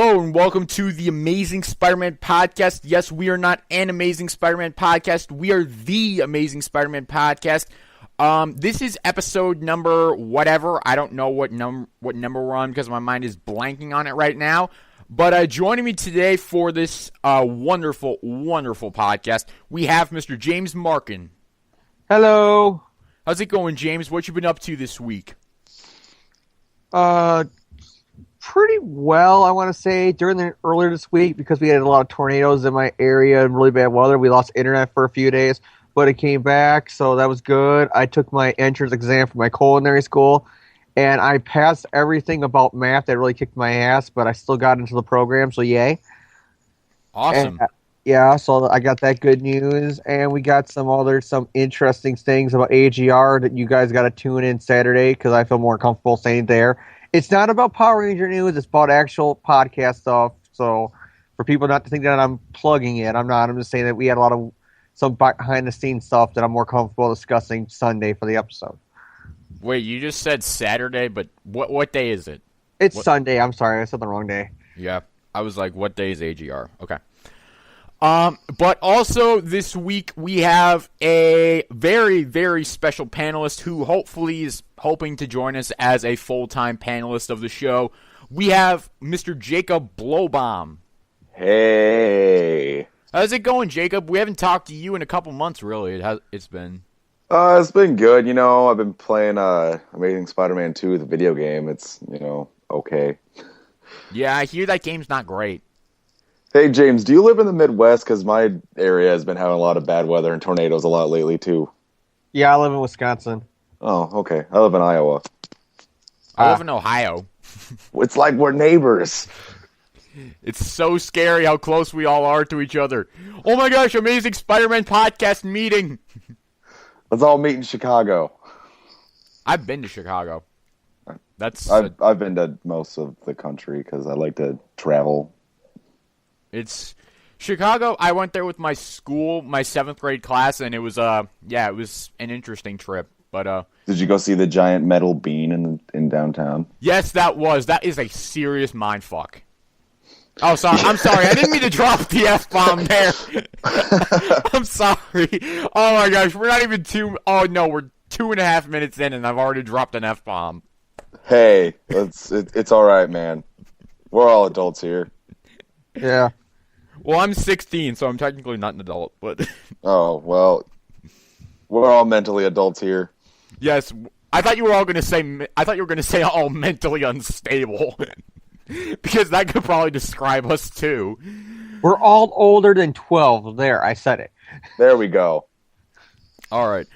Hello and welcome to the Amazing Spider-Man Podcast. Yes, we are not an Amazing Spider-Man Podcast. We are the Amazing Spider-Man Podcast. This is episode number whatever. I don't know what number we're on because my mind is blanking on it right now. But joining me today for this wonderful, wonderful podcast, we have Mr. James Markin. Hello. How's it going, James? What you been up to this week? Pretty well, I want to say. Earlier this week, because we had a lot of tornadoes in my area and really bad weather, we lost internet for a few days, but it came back, so that was good. I took my entrance exam for my culinary school, and I passed everything about math that really kicked my ass, but I still got into the program, so yay. Awesome. And, so I got that good news, and we got some interesting things about AGR that you guys got to tune in Saturday, because I feel more comfortable saying there. It's not about Power Ranger news. It's about actual podcast stuff. So for people not to think that I'm plugging it, I'm not. I'm just saying that we had some behind-the-scenes stuff that I'm more comfortable discussing Sunday for the episode. Wait, you just said Saturday, but what day is it? It's Sunday. I'm sorry. I said the wrong day. Yeah. I was like, what day is AGR? Okay. But also this week we have a very, very special panelist who hopefully is hoping to join us as a full-time panelist of the show. We have Mr. Jacob Blowbaum. Hey. How's it going, Jacob? We haven't talked to you in a couple months, really. It's been good. You know, I've been playing Amazing Spider-Man 2, the video game. It's, okay. Yeah, I hear that game's not great. Hey, James, do you live in the Midwest? Because my area has been having a lot of bad weather and tornadoes a lot lately, too. Yeah, I live in Wisconsin. Oh, okay. I live in Iowa. I live in Ohio. It's like we're neighbors. It's so scary how close we all are to each other. Oh my gosh, Amazing Spider-Man Podcast meeting. Let's all meet in Chicago. I've been to Chicago. I've been to most of the country because I like to travel. It's Chicago. I went there with my school, my 7th grade class, and it was it was an interesting trip. But did you go see the giant metal bean in downtown? Yes, that is a serious mindfuck. Oh, sorry. I'm sorry. I didn't mean to drop the F-bomb there. I'm sorry. Oh my gosh, we're not even we're 2.5 minutes in, and I've already dropped an F-bomb. Hey, it's all right, man. We're all adults here. Yeah. Well, I'm 16, so I'm technically not an adult, but... Oh, well, we're all mentally adults here. Yes, I thought you were going to say all mentally unstable, because that could probably describe us, too. We're all older than 12. There, I said it. There we go. All right.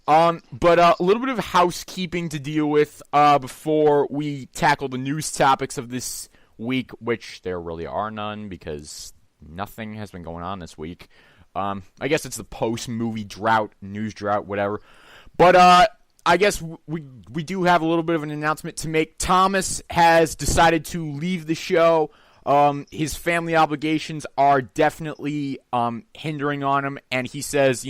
But a little bit of housekeeping to deal with before we tackle the news topics of this week, which there really are none because nothing has been going on this week. I guess it's the post-movie drought, news drought, whatever. But I guess we do have a little bit of an announcement to make. Thomas has decided to leave the show. His family obligations are definitely hindering on him, and he says,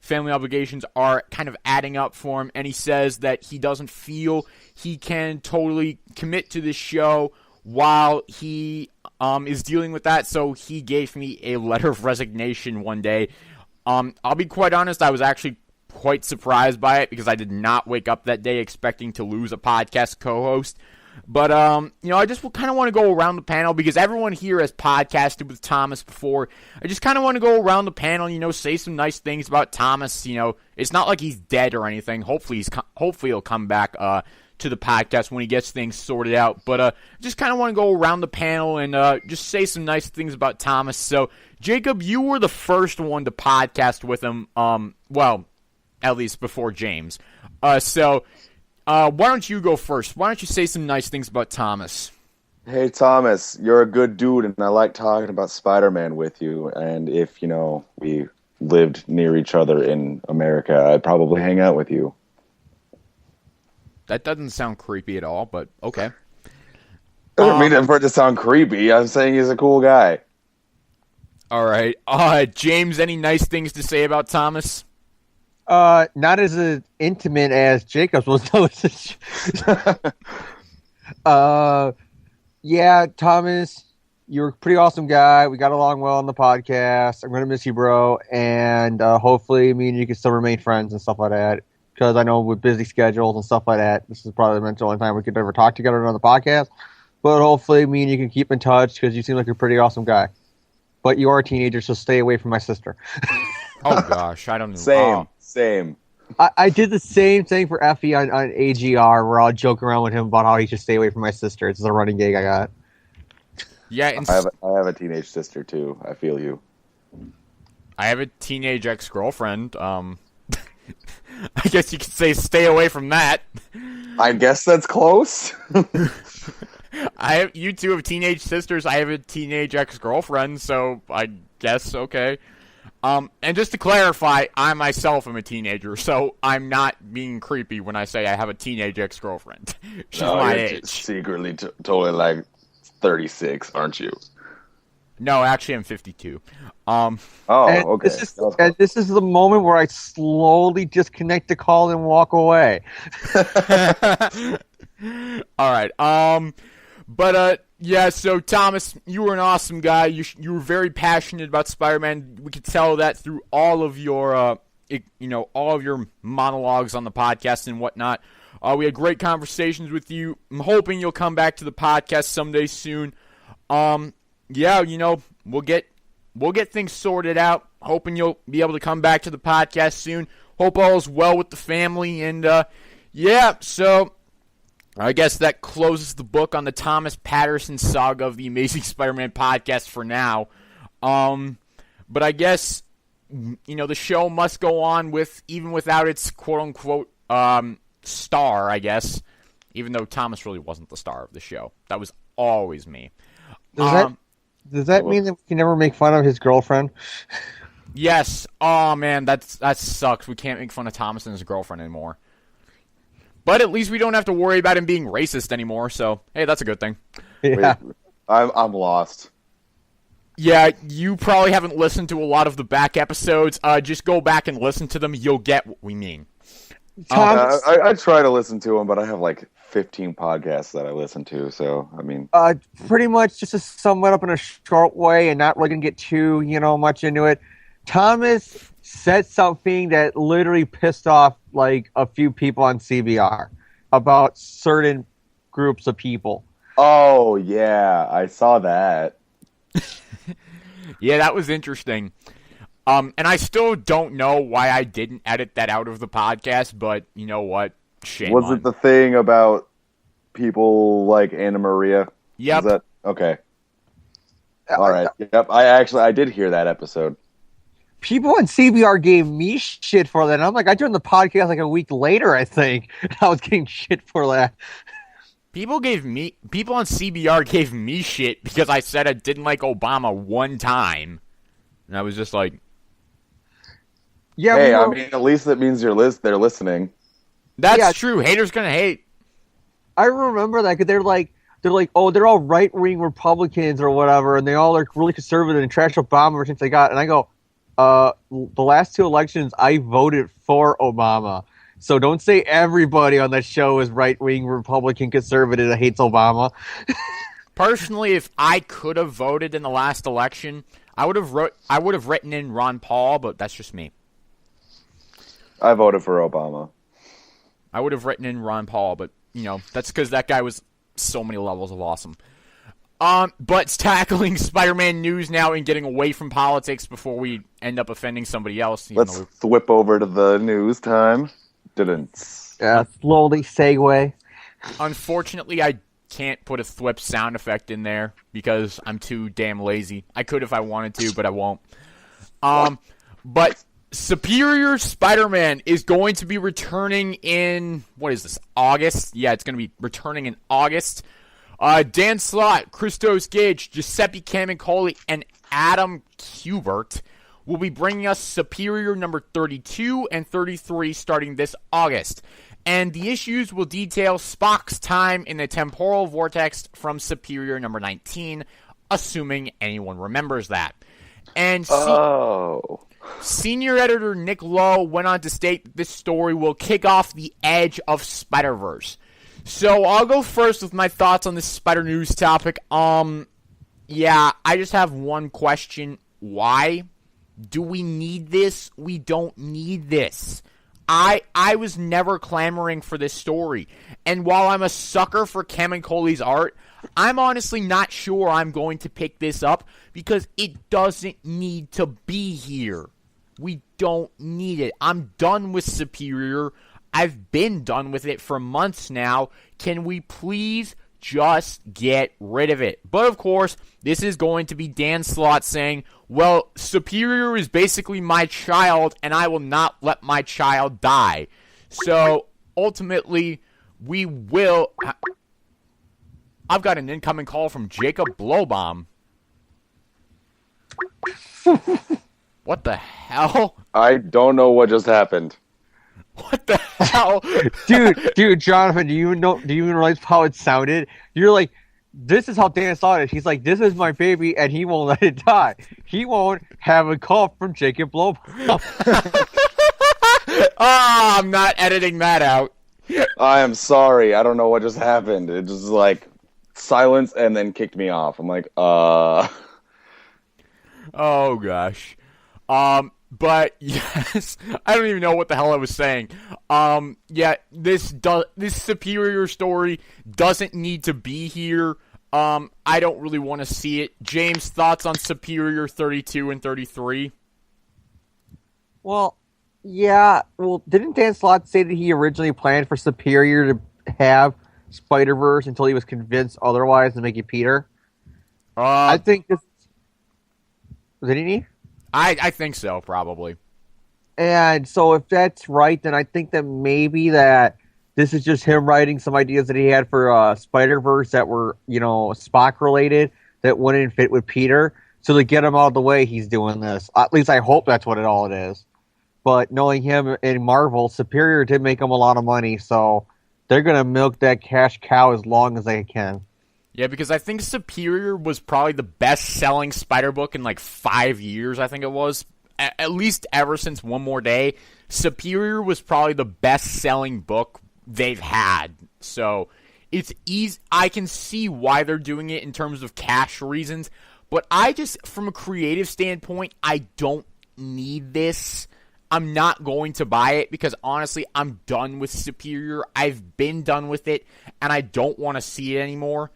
family obligations are kind of adding up for him, and he says that he doesn't feel he can totally commit to this show while he is dealing with that, so he gave me a letter of resignation one day. I'll be quite honest, I was actually quite surprised by it because I did not wake up that day expecting to lose a podcast co-host. But, I just kind of want to go around the panel because everyone here has podcasted with Thomas before. I just kind of want to go around the panel, say some nice things about Thomas. It's not like he's dead or anything. Hopefully he'll come back to the podcast when he gets things sorted out. But just kind of want to go around the panel and just say some nice things about Thomas. So, Jacob, you were the first one to podcast with him, at least before James. So why don't you go first? Why don't you say some nice things about Thomas? Hey, Thomas, you're a good dude, and I like talking about Spider-Man with you. And if, we lived near each other in America, I'd probably hang out with you. That doesn't sound creepy at all, but okay. I don't mean for it to sound creepy. I'm saying he's a cool guy. All right. James, any nice things to say about Thomas? Not as intimate as Jacob's was. Yeah, Thomas, you're a pretty awesome guy. We got along well on the podcast. I'm gonna miss you, bro, and hopefully, me and you can still remain friends and stuff like that. Because I know with busy schedules and stuff like that, this is probably the only time we could ever talk together on the podcast. But hopefully, me and you can keep in touch because you seem like a pretty awesome guy. But you are a teenager, so stay away from my sister. Oh gosh, I don't know. Same. I did the same thing for Effie on AGR, where I'll joke around with him about how he should stay away from my sister. It's a running gag I got. Yeah, and I have a teenage sister too. I feel you. I have a teenage ex-girlfriend. I guess you could say stay away from that. I guess that's close. You two have teenage sisters. I have a teenage ex-girlfriend, so I guess okay. And just to clarify, I myself am a teenager, so I'm not being creepy when I say I have a teenage ex-girlfriend. She's my you're age. secretly totally like 36, aren't you? No, actually, I'm 52. Oh, And okay. this is the moment where I slowly disconnect the call and walk away. All right. Yeah. So Thomas, you were an awesome guy. You were very passionate about Spider-Man. We could tell that through all of your, all of your monologues on the podcast and whatnot. We had great conversations with you. I'm hoping you'll come back to the podcast someday soon. Yeah, we'll get things sorted out. Hoping you'll be able to come back to the podcast soon. Hope all is well with the family. And, yeah, so I guess that closes the book on the Thomas Patterson saga of the Amazing Spider-Man podcast for now. But I guess, the show must go on even without its quote-unquote star, I guess. Even though Thomas really wasn't the star of the show. That was always me. Does that mean that we can never make fun of his girlfriend? Yes. Oh, man, that sucks. We can't make fun of Thomas and his girlfriend anymore. But at least we don't have to worry about him being racist anymore, so, hey, that's a good thing. Yeah. Wait, I'm lost. Yeah, you probably haven't listened to a lot of the back episodes. Just go back and listen to them. You'll get what we mean. Thomas, I try to listen to them, but I have like 15 podcasts that I listen to, so, I mean... pretty much just to sum it up in a short way and not really going to get too, much into it. Thomas said something that literally pissed off, like, a few people on CBR about certain groups of people. Oh, yeah, I saw that. Yeah, that was interesting. And I still don't know why I didn't edit that out of the podcast, but you know what? Shame Was on it the thing about people like Anna Maria? Yep. Is that okay? All right. Yep. I did hear that episode. People on CBR gave me shit for that. And I'm like, I joined the podcast like a week later, I think. I was getting shit for that. People on CBR gave me shit because I said I didn't like Obama one time. And I was just like... Yeah. Hey, I mean, at least that means they're listening. That's true. Haters gonna hate. I remember that because they're like, oh, they're all right-wing Republicans or whatever, and they all are really conservative and trash Obama ever since they got. And I go, the last two elections, I voted for Obama. So don't say everybody on that show is right-wing Republican conservative that hates Obama. Personally, if I could have voted in the last election, I would have written in Ron Paul, but that's just me. I voted for Obama. I would have written in Ron Paul, but, that's because that guy was so many levels of awesome. But tackling Spider-Man news now and getting away from politics before we end up offending somebody else. Let's whip over to the news time. Didn't. Yeah, slowly segue. Unfortunately, I can't put a thwip sound effect in there because I'm too damn lazy. I could if I wanted to, but I won't. But Superior Spider-Man is going to be returning in, what is this, August? Yeah, it's going to be returning in August. Dan Slott, Christos Gage, Giuseppe Camuncoli, and Adam Kubert will be bringing us Superior number 32 and 33 starting this August. And the issues will detail Spock's time in the temporal vortex from Superior number 19, assuming anyone remembers that. And senior editor Nick Lowe went on to state that this story will kick off the edge of Spider-Verse. So I'll go first with my thoughts on this Spider News topic. Yeah, I just have one question. Why? Do we need this? We don't need this. I was never clamoring for this story. And while I'm a sucker for Kem and Coley's art, I'm honestly not sure I'm going to pick this up because it doesn't need to be here. We don't need it. I'm done with Superior. I've been done with it for months now. Can we please just get rid of it? But of course, this is going to be Dan Slott saying, well, Superior is basically my child, and I will not let my child die. So, ultimately, we will... I've got an incoming call from Jacob Blowbomb. What the hell? I don't know what just happened. What the hell? dude, Jonathan, do you even realize how it sounded? You're like, this is how Dan saw it. He's like, this is my baby, and he won't let it die. He won't have a call from Jacob Blowbomb. I'm not editing that out. I am sorry. I don't know what just happened. It just like silence and then kicked me off. I'm like, Oh gosh. But yes, I don't even know what the hell I was saying. Yeah, this Superior story doesn't need to be here. I don't really want to see it. James, thoughts on Superior 32 and 33? Well, yeah. Well, didn't Dan Slott say that he originally planned for Superior to have Spider-Verse until he was convinced otherwise to make it Peter? I think this... Didn't he? I think so, probably. And so if that's right, then I think that maybe that this is just him writing some ideas that he had for Spider-Verse that were, Spock related that wouldn't fit with Peter. So to get him out of the way, he's doing this. At least I hope that's what all it is. But knowing him in Marvel, Superior did make him a lot of money, so they're going to milk that cash cow as long as they can. Yeah, because I think Superior was probably the best-selling Spider book in like 5 years, I think it was. At least ever since One More Day. Superior was probably the best-selling book they've had. So, it's easy. I can see why they're doing it in terms of cash reasons. But I just, from a creative standpoint, I don't need this. I'm not going to buy it because, honestly, I'm done with Superior. I've been done with it, and I don't want to see it anymore.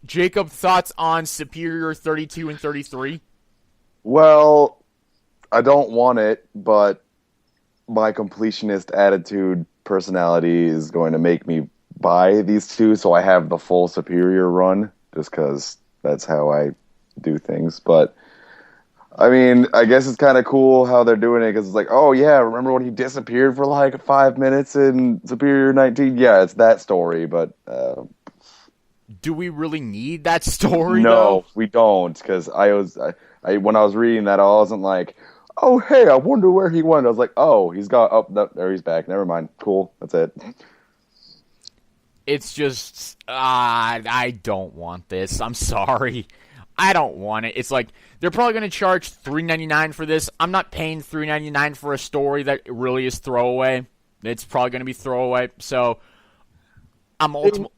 Jacob, thoughts on Superior 32 and 33? well, I don't want it, but my completionist attitude personality is going to make me buy these two, so I have the full Superior run, just because that's how I do things. But, I mean, I guess it's kind of cool how they're doing it, because it's like, oh yeah, remember when he disappeared for like 5 minutes in Superior 19? Yeah, it's that story, but... Do we really need that story, No, though? we don't, because when I was reading that, I wasn't like, oh, hey, I wonder where he went. I was like, oh, he's got, there he's back. Never mind. Cool. That's it. It's just, I don't want this. I'm sorry. I don't want it. It's like, they're probably going to charge $3.99 for this. I'm not paying $3.99 for a story that really is throwaway. It's probably going to be throwaway. So, I'm ultimately...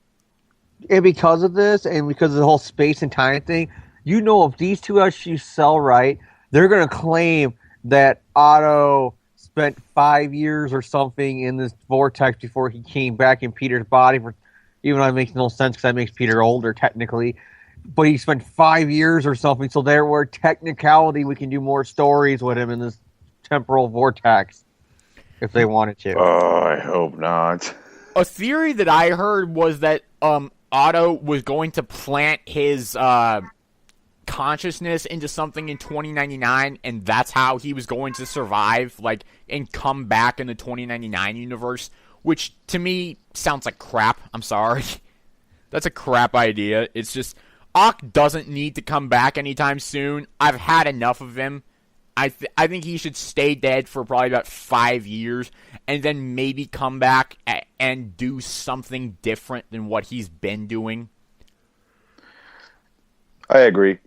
And because of this, and because of the whole space and time thing, if these two actually sell right, they're going to claim that Otto spent 5 years or something in this vortex before he came back in Peter's body. Even though it makes no sense because that makes Peter older, technically. But he spent 5 years or something, so there were technicality we can do more stories with him in this temporal vortex if they wanted to. Oh, I hope not. A theory that I heard was that Otto was going to plant his consciousness into something in 2099, and that's how he was going to survive, and come back in the 2099 universe, which to me sounds like crap. I'm sorry. That's a crap idea. It's just, Ock doesn't need to come back anytime soon. I've had enough of him. I think he should stay dead for probably about 5 years and then maybe come back and do something different than what he's been doing. I agree.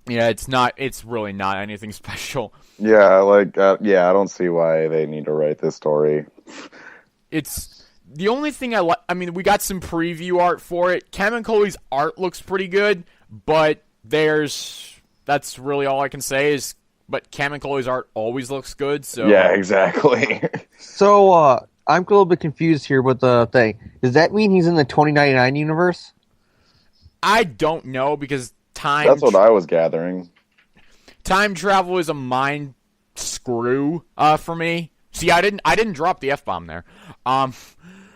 Yeah, it's really not anything special. Yeah, I don't see why they need to write this story. The only thing I mean, we got some preview art for it. Cameron art looks pretty good, but that's really all I can say is, but Cameron art always looks good, so. Yeah, exactly. So, I'm a little bit confused here with the thing. Does that mean he's in the 2099 universe? I don't know, because That's what I was gathering. time travel is a mind screw, for me. See, I didn't drop the F-bomb there.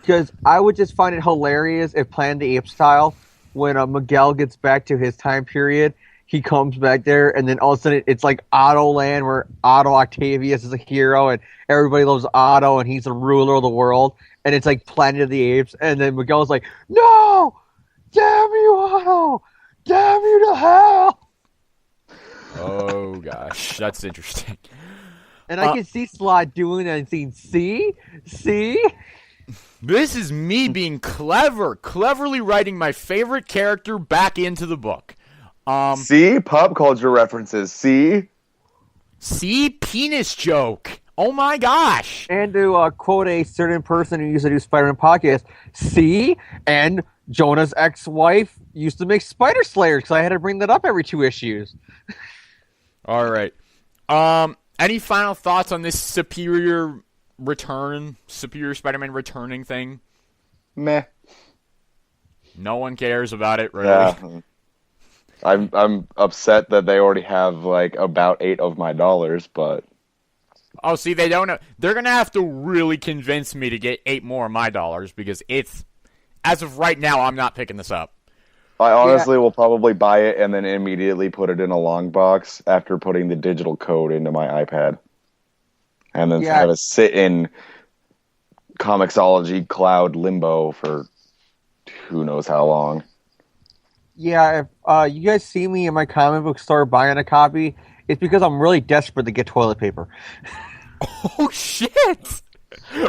Because I would just find it hilarious if Planet of the Apes style, when Miguel gets back to his time period, he comes back there, and then all of a sudden it's like Otto Land, where Otto Octavius is a hero, and everybody loves Otto, and he's the ruler of the world, and it's like Planet of the Apes, and then Miguel's like, no! Damn you, Otto! Damn you to hell! Oh, gosh. That's interesting. And I can see Slot doing that and saying, see? This is me being cleverly writing my favorite character back into the book. See? Pop culture references. See? Penis joke. Oh my gosh. And to quote a certain person who used to do Spider-Man podcast, see? And Jonah's ex-wife used to make Spider Slayers, because I had to bring that up every 2 issues. All right. Any final thoughts on this Superior Spider-Man returning thing? Meh. No one cares about it, really. Yeah. I'm upset that they already have like about $8 of my dollars, but Oh, see, they don't know. They're gonna have to really convince me to get 8 more of my dollars, because as of right now, I'm not picking this up. I honestly will probably buy it and then immediately put it in a long box after putting the digital code into my iPad. And then have it sit in Comixology cloud limbo for who knows how long. Yeah, if you guys see me in my comic book store buying a copy, it's because I'm really desperate to get toilet paper. Oh, shit!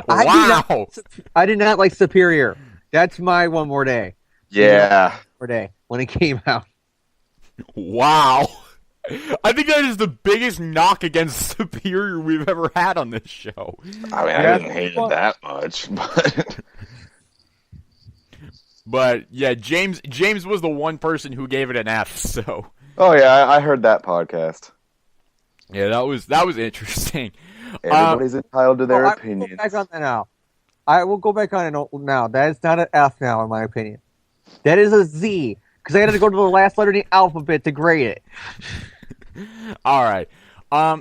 Wow! I did not like Superior. That's my One More Day. Yeah. One More Day, when it came out. Wow. I think that is the biggest knock against Superior we've ever had on this show. I mean, I didn't hate it that much, but... But, yeah, James was the one person who gave it an F, so... Oh, yeah, I heard that podcast. Yeah, that was interesting. Everybody's entitled to their opinions. I will go back on it now. That is not an F now, in my opinion. That is a Z, because I had to go to the last letter of the alphabet to grade it. All right.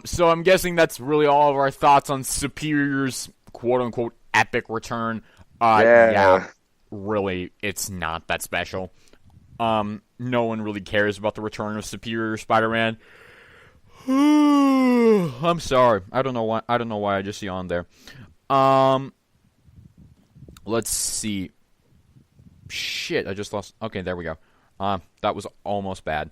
So I'm guessing that's really all of our thoughts on Superior's quote-unquote epic return. Yeah, really, it's not that special. No one really cares about the return of Superior Spider-Man. I'm sorry. I don't know why I just yawned there. Let's see. Shit, I just lost. Okay, there we go. That was almost bad.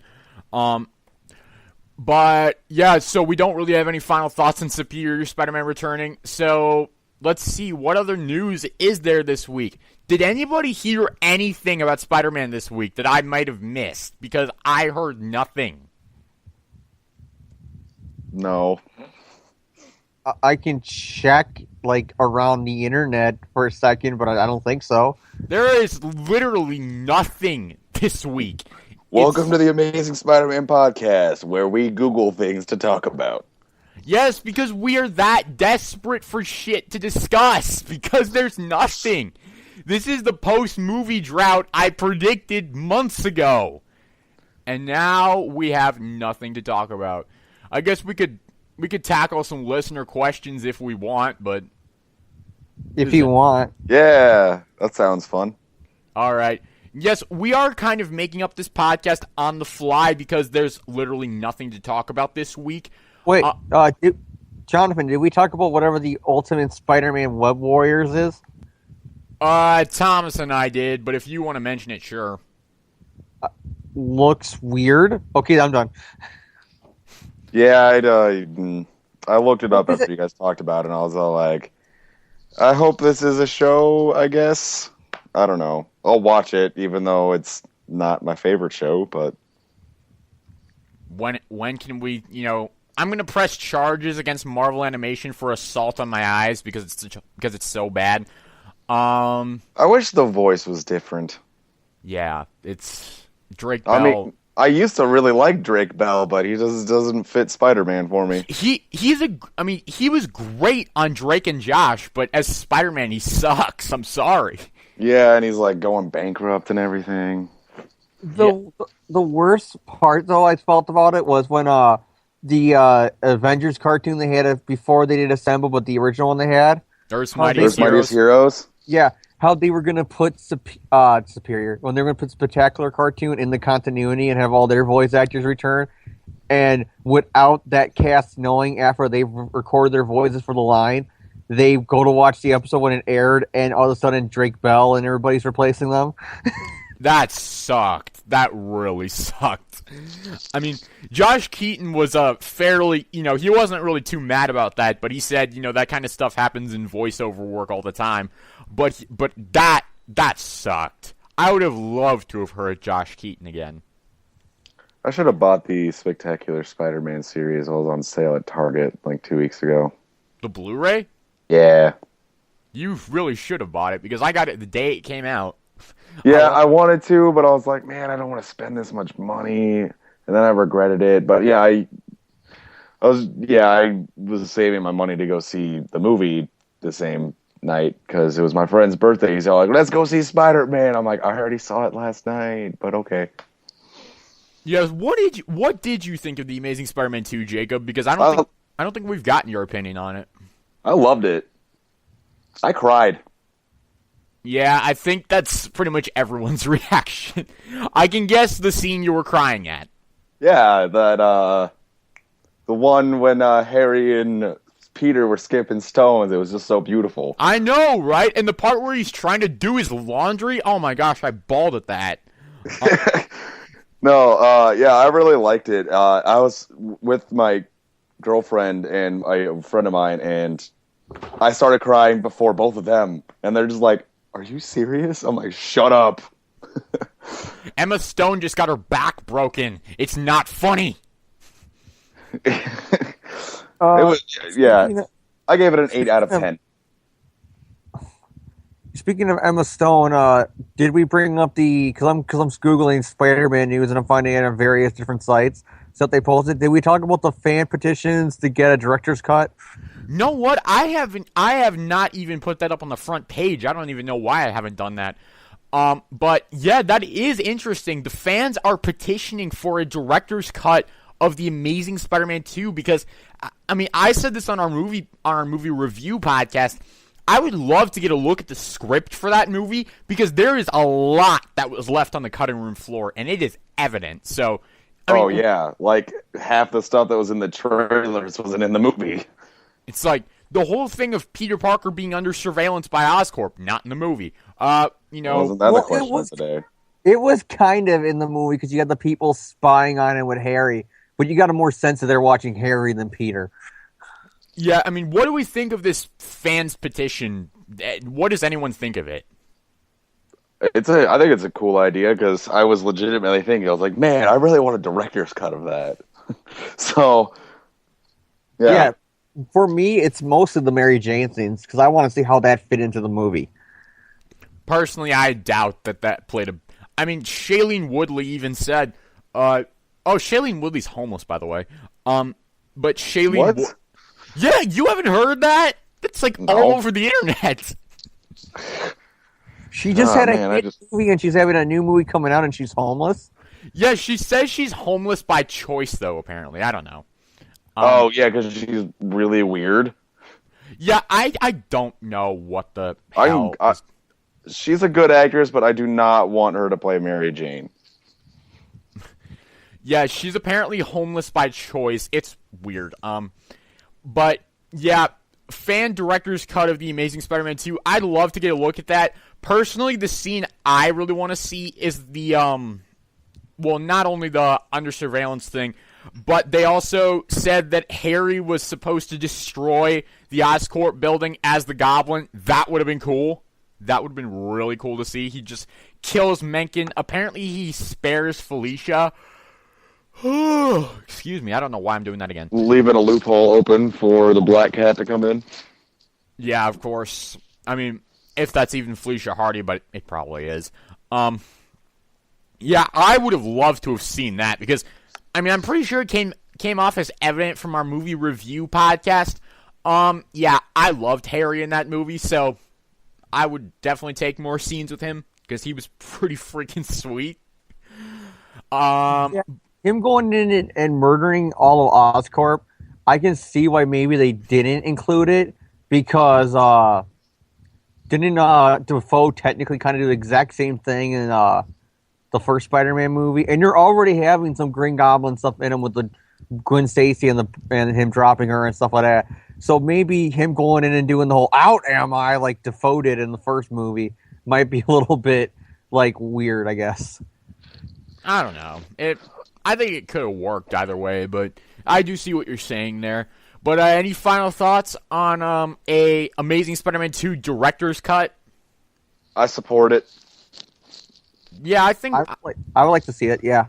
But yeah, so we don't really have any final thoughts on Superior Spider-Man returning. So let's see, what other news is there this week? Did anybody hear anything about Spider-Man this week that I might have missed? Because I heard nothing. No. I can check around the internet for a second, but I don't think so. There is literally nothing this week. Welcome to the Amazing Spider-Man podcast, where we Google things to talk about. Yes, because we are that desperate for shit to discuss, because there's nothing. This is the post-movie drought I predicted months ago. And now we have nothing to talk about. I guess we could tackle some listener questions if we want, but... If you want. Yeah, that sounds fun. All right. Yes, we are kind of making up this podcast on the fly because there's literally nothing to talk about this week. Wait, Jonathan, did we talk about whatever the Ultimate Spider-Man Web Warriors is? Thomas and I did, but if you want to mention it, sure. Looks weird. Okay, I'm done. Yeah, I looked it up after you guys talked about it, and I was all like, I hope this is a show, I guess. I don't know. I'll watch it, even though it's not my favorite show, but... When can we, I'm going to press charges against Marvel Animation for assault on my eyes because it's so bad. I wish the voice was different. Yeah, it's Drake Bell. I mean, I used to really like Drake Bell, but he just doesn't fit Spider-Man for me. He was great on Drake and Josh, but as Spider-Man, he sucks. I'm sorry. Yeah, and he's like going bankrupt and everything. The worst part, though, I felt about it was when the Avengers cartoon they had before they did Assemble, but the original one they had. There's Mightiest Heroes. Yeah, how they were going to put Superior, when they were going to put Spectacular Cartoon in the continuity and have all their voice actors return, and without that cast knowing after they recorded their voices for the line, they go to watch the episode when it aired, and all of a sudden Drake Bell and everybody's replacing them. That sucked. That really sucked. I mean, Josh Keaton was fairly, he wasn't really too mad about that, but he said, that kind of stuff happens in voiceover work all the time. But that sucked. I would have loved to have heard Josh Keaton again. I should have bought the Spectacular Spider-Man series. It was on sale at Target like 2 weeks ago. The Blu-ray? Yeah. You really should have bought it because I got it the day it came out. Yeah, I wanted to, but I was like, man, I don't want to spend this much money. And then I regretted it. But yeah, I was saving my money to go see the movie the same night because it was my friend's birthday. He's all like, let's go see Spider-Man. I'm like, I already saw it last night, but okay. Yes, what did you think of the Amazing Spider-Man 2, Jacob? Because I don't think we've gotten your opinion on it. I loved it. I cried. Yeah, I think that's pretty much everyone's reaction. I can guess the scene you were crying at. Yeah, the one when Harry and Peter were skipping stones. It was just so beautiful. I know, right? And the part where he's trying to do his laundry, oh my gosh, I bawled at that. No, yeah, I really liked it. I was with my girlfriend and a friend of mine, and I started crying before both of them, and they're just like, are you serious? I'm like, shut up. Emma Stone just got her back broken. It's not funny. It was, yeah, I gave it an 8 out of 10. Speaking of Emma Stone, did we bring up because I'm Googling Spider-Man news and I'm finding it on various different sites that they posted. Did we talk about the fan petitions to get a director's cut? Know what? I have not even put that up on the front page. I don't even know why I haven't done that. But yeah, that is interesting. The fans are petitioning for a director's cut of The Amazing Spider-Man 2 because, I mean, I said this on our movie review podcast. I would love to get a look at the script for that movie because there is a lot that was left on the cutting room floor, and it is evident. So, I mean, yeah, like half the stuff that was in the trailers wasn't in the movie. It's like the whole thing of Peter Parker being under surveillance by Oscorp, not in the movie. Wasn't that the question today? It was kind of in the movie because you had the people spying on it with Harry, but you got a more sense that they're watching Harry than Peter. Yeah, I mean, what do we think of this fans petition? What does anyone think of it? I think it's a cool idea because I was legitimately thinking, I was like, man, I really want a director's cut of that. So, yeah. For me, it's most of the Mary Jane scenes because I want to see how that fit into the movie. Personally, I doubt that played a... I mean, Shailene Woodley even said... Shailene Woodley's homeless, by the way. But Shailene... What? Yeah, you haven't heard that? That's like all over the internet. She just had a hit movie and she's having a new movie coming out and she's homeless? Yeah, she says she's homeless by choice, though, apparently. I don't know. Yeah, because she's really weird. Yeah, I don't know what the hell... She's a good actress, but I do not want her to play Mary Jane. Yeah, she's apparently homeless by choice. It's weird. But, yeah, fan director's cut of The Amazing Spider-Man 2, I'd love to get a look at that. Personally, the scene I really want to see is the, not only the under surveillance thing, but they also said that Harry was supposed to destroy the Oscorp building as the Goblin. That would have been cool. That would have been really cool to see. He just kills Mencken. Apparently, he spares Felicia. Excuse me, I don't know why I'm doing that again. Leaving a loophole open for the Black Cat to come in. Yeah, of course. I mean, if that's even Felicia Hardy, but it probably is. Yeah, I would have loved to have seen that because, I mean, I'm pretty sure it came off as evident from our movie review podcast. Yeah, I loved Harry in that movie, so I would definitely take more scenes with him because he was pretty freaking sweet. Yeah, him going in and murdering all of Oscorp, I can see why maybe they didn't include it because didn't Defoe technically kind of do the exact same thing in the first Spider-Man movie? And you're already having some Green Goblin stuff in him with the Gwen Stacy and him dropping her and stuff like that. So maybe him going in and doing the whole "out am I" like Defoe did in the first movie might be a little bit like weird, I guess. I don't know. I think it could have worked either way, but I do see what you're saying there. But any final thoughts on a Amazing Spider-Man 2 director's cut? I support it. Yeah, I think I would like to see it. Yeah.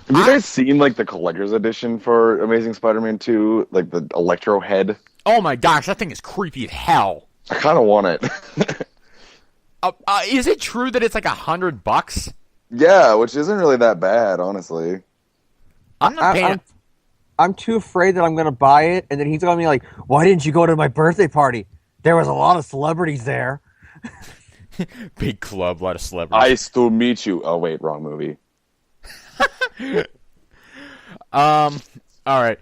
Have you guys seen like the collector's edition for Amazing Spider-Man 2, like the Electro head? Oh my gosh, that thing is creepy as hell. I kind of want it. Is it true that it's like $100? Yeah, which isn't really that bad, honestly. I'm not paying. I'm too afraid that I'm going to buy it, and then he's going to be like, "Why didn't you go to my birthday party? There was a lot of celebrities there." Big club, a lot of celebrities. Nice to meet you. Oh wait, wrong movie. All right.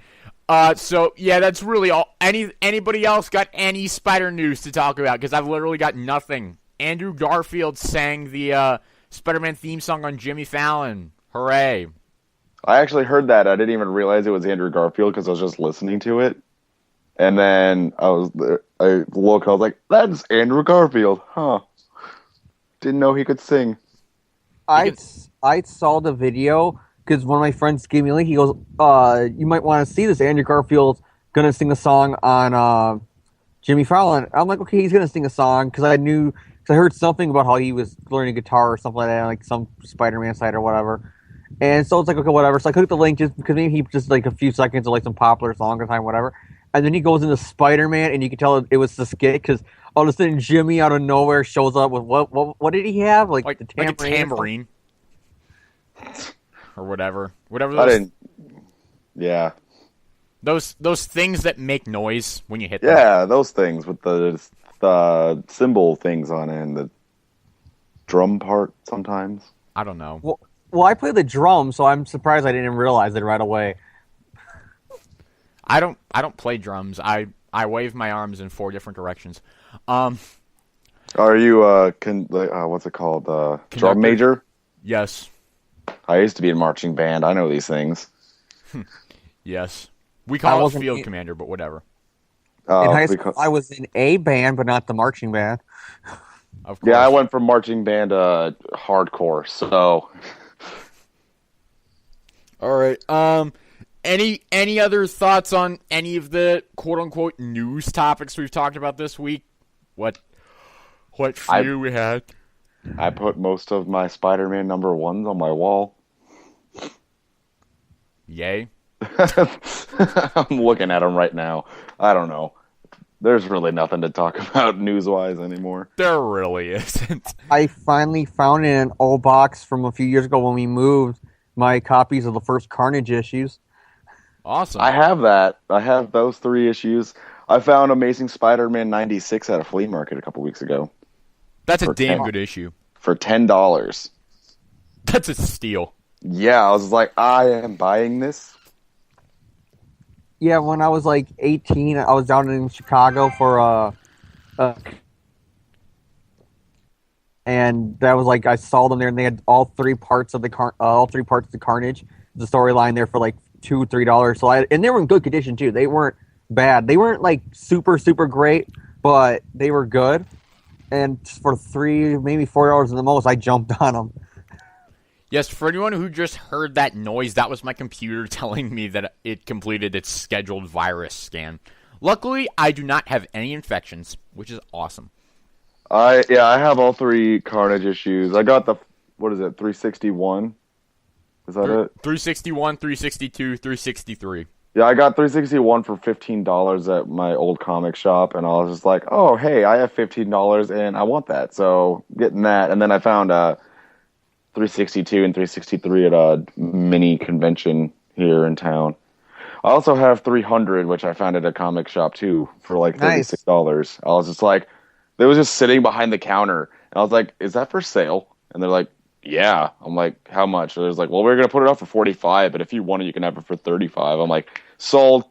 So yeah, that's really all. Anybody else got any Spider news to talk about? Because I've literally got nothing. Andrew Garfield sang the Spider-Man theme song on Jimmy Fallon. Hooray! I actually heard that. I didn't even realize it was Andrew Garfield because I was just listening to it. And then I looked, I was like, that's Andrew Garfield. Huh. Didn't know he could sing. I saw the video because one of my friends gave me a link. He goes, you might want to see this. Andrew Garfield's going to sing a song on Jimmy Fallon. I'm like, okay, he's going to sing a song because I heard something about how he was learning guitar or something like that, like some Spider-Man site or whatever. And so it's like, okay, whatever. So I clicked the link just because maybe he just like a few seconds of like some popular song or time, whatever. And then he goes into Spider-Man, and you can tell it was the skit because all of a sudden Jimmy out of nowhere shows up with what did he have? Like the tambourine, like a tambourine or whatever. Yeah. Those things that make noise when you hit them. Yeah, those things with the cymbal things on it and the drum part sometimes. I don't know. Well, I play the drum, so I'm surprised I didn't realize it right away. I don't play drums. I wave my arms in 4 different directions. Are you what's it called? Drum major? Yes. I used to be in marching band. I know these things. Yes. We call it field commander, but whatever. In high school, I was in a band, but not the marching band. Of course. Yeah, I went from marching band to hardcore, so... All right. Any other thoughts on any of the quote-unquote news topics we've talked about this week? What few we had? I put most of my Spider-Man #1s on my wall. Yay. I'm looking at them right now. I don't know. There's really nothing to talk about news-wise anymore. There really isn't. I finally found in an old box from a few years ago when we moved my copies of the first Carnage issues. Awesome. I have that. I have those 3 issues. I found Amazing Spider-Man 96 at a flea market a couple weeks ago. That's a damn good issue. For $10. That's a steal. Yeah, I was like, I am buying this. Yeah, when I was like 18, I was down in Chicago for and that was like I saw them there, and they had all 3 parts of the Carnage, the storyline there for like $2-3. So and they were in good condition too. They weren't bad. They weren't like super great, but they were good. And for $3, maybe $4 at the most, I jumped on them. Yes, for anyone who just heard that noise, that was my computer telling me that it completed its scheduled virus scan. Luckily, I do not have any infections, which is awesome. I have all 3 Carnage issues. I got the 361. Is that it? 361, 362, 363. Yeah, I got 361 for $15 at my old comic shop, and I was just like, "Oh, hey, I have $15 and I want that." So getting that, and then I found 362 and 363 at a mini convention here in town. I also have 300, which I found at a comic shop too for like Nice. $36. I was just like, they was just sitting behind the counter, and I was like, "Is that for sale?" And they're like, "Yeah." I'm like, "How much?" So there's like, "Well, we're gonna put it up for 45, but if you want it, you can have it for 35." I'm like, "Sold.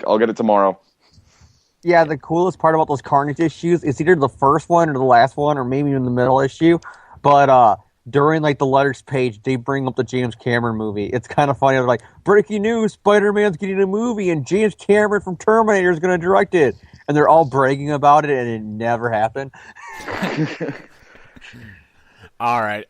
I'll get it tomorrow." Yeah, the coolest part about those Carnage issues is either the first one or the last one, or maybe even the middle issue. But during like the letters page, they bring up the James Cameron movie. It's kind of funny. They're like, "Breaking news: Spider-Man's getting a movie, and James Cameron from Terminator is going to direct it." And they're all bragging about it, and it never happened. All right.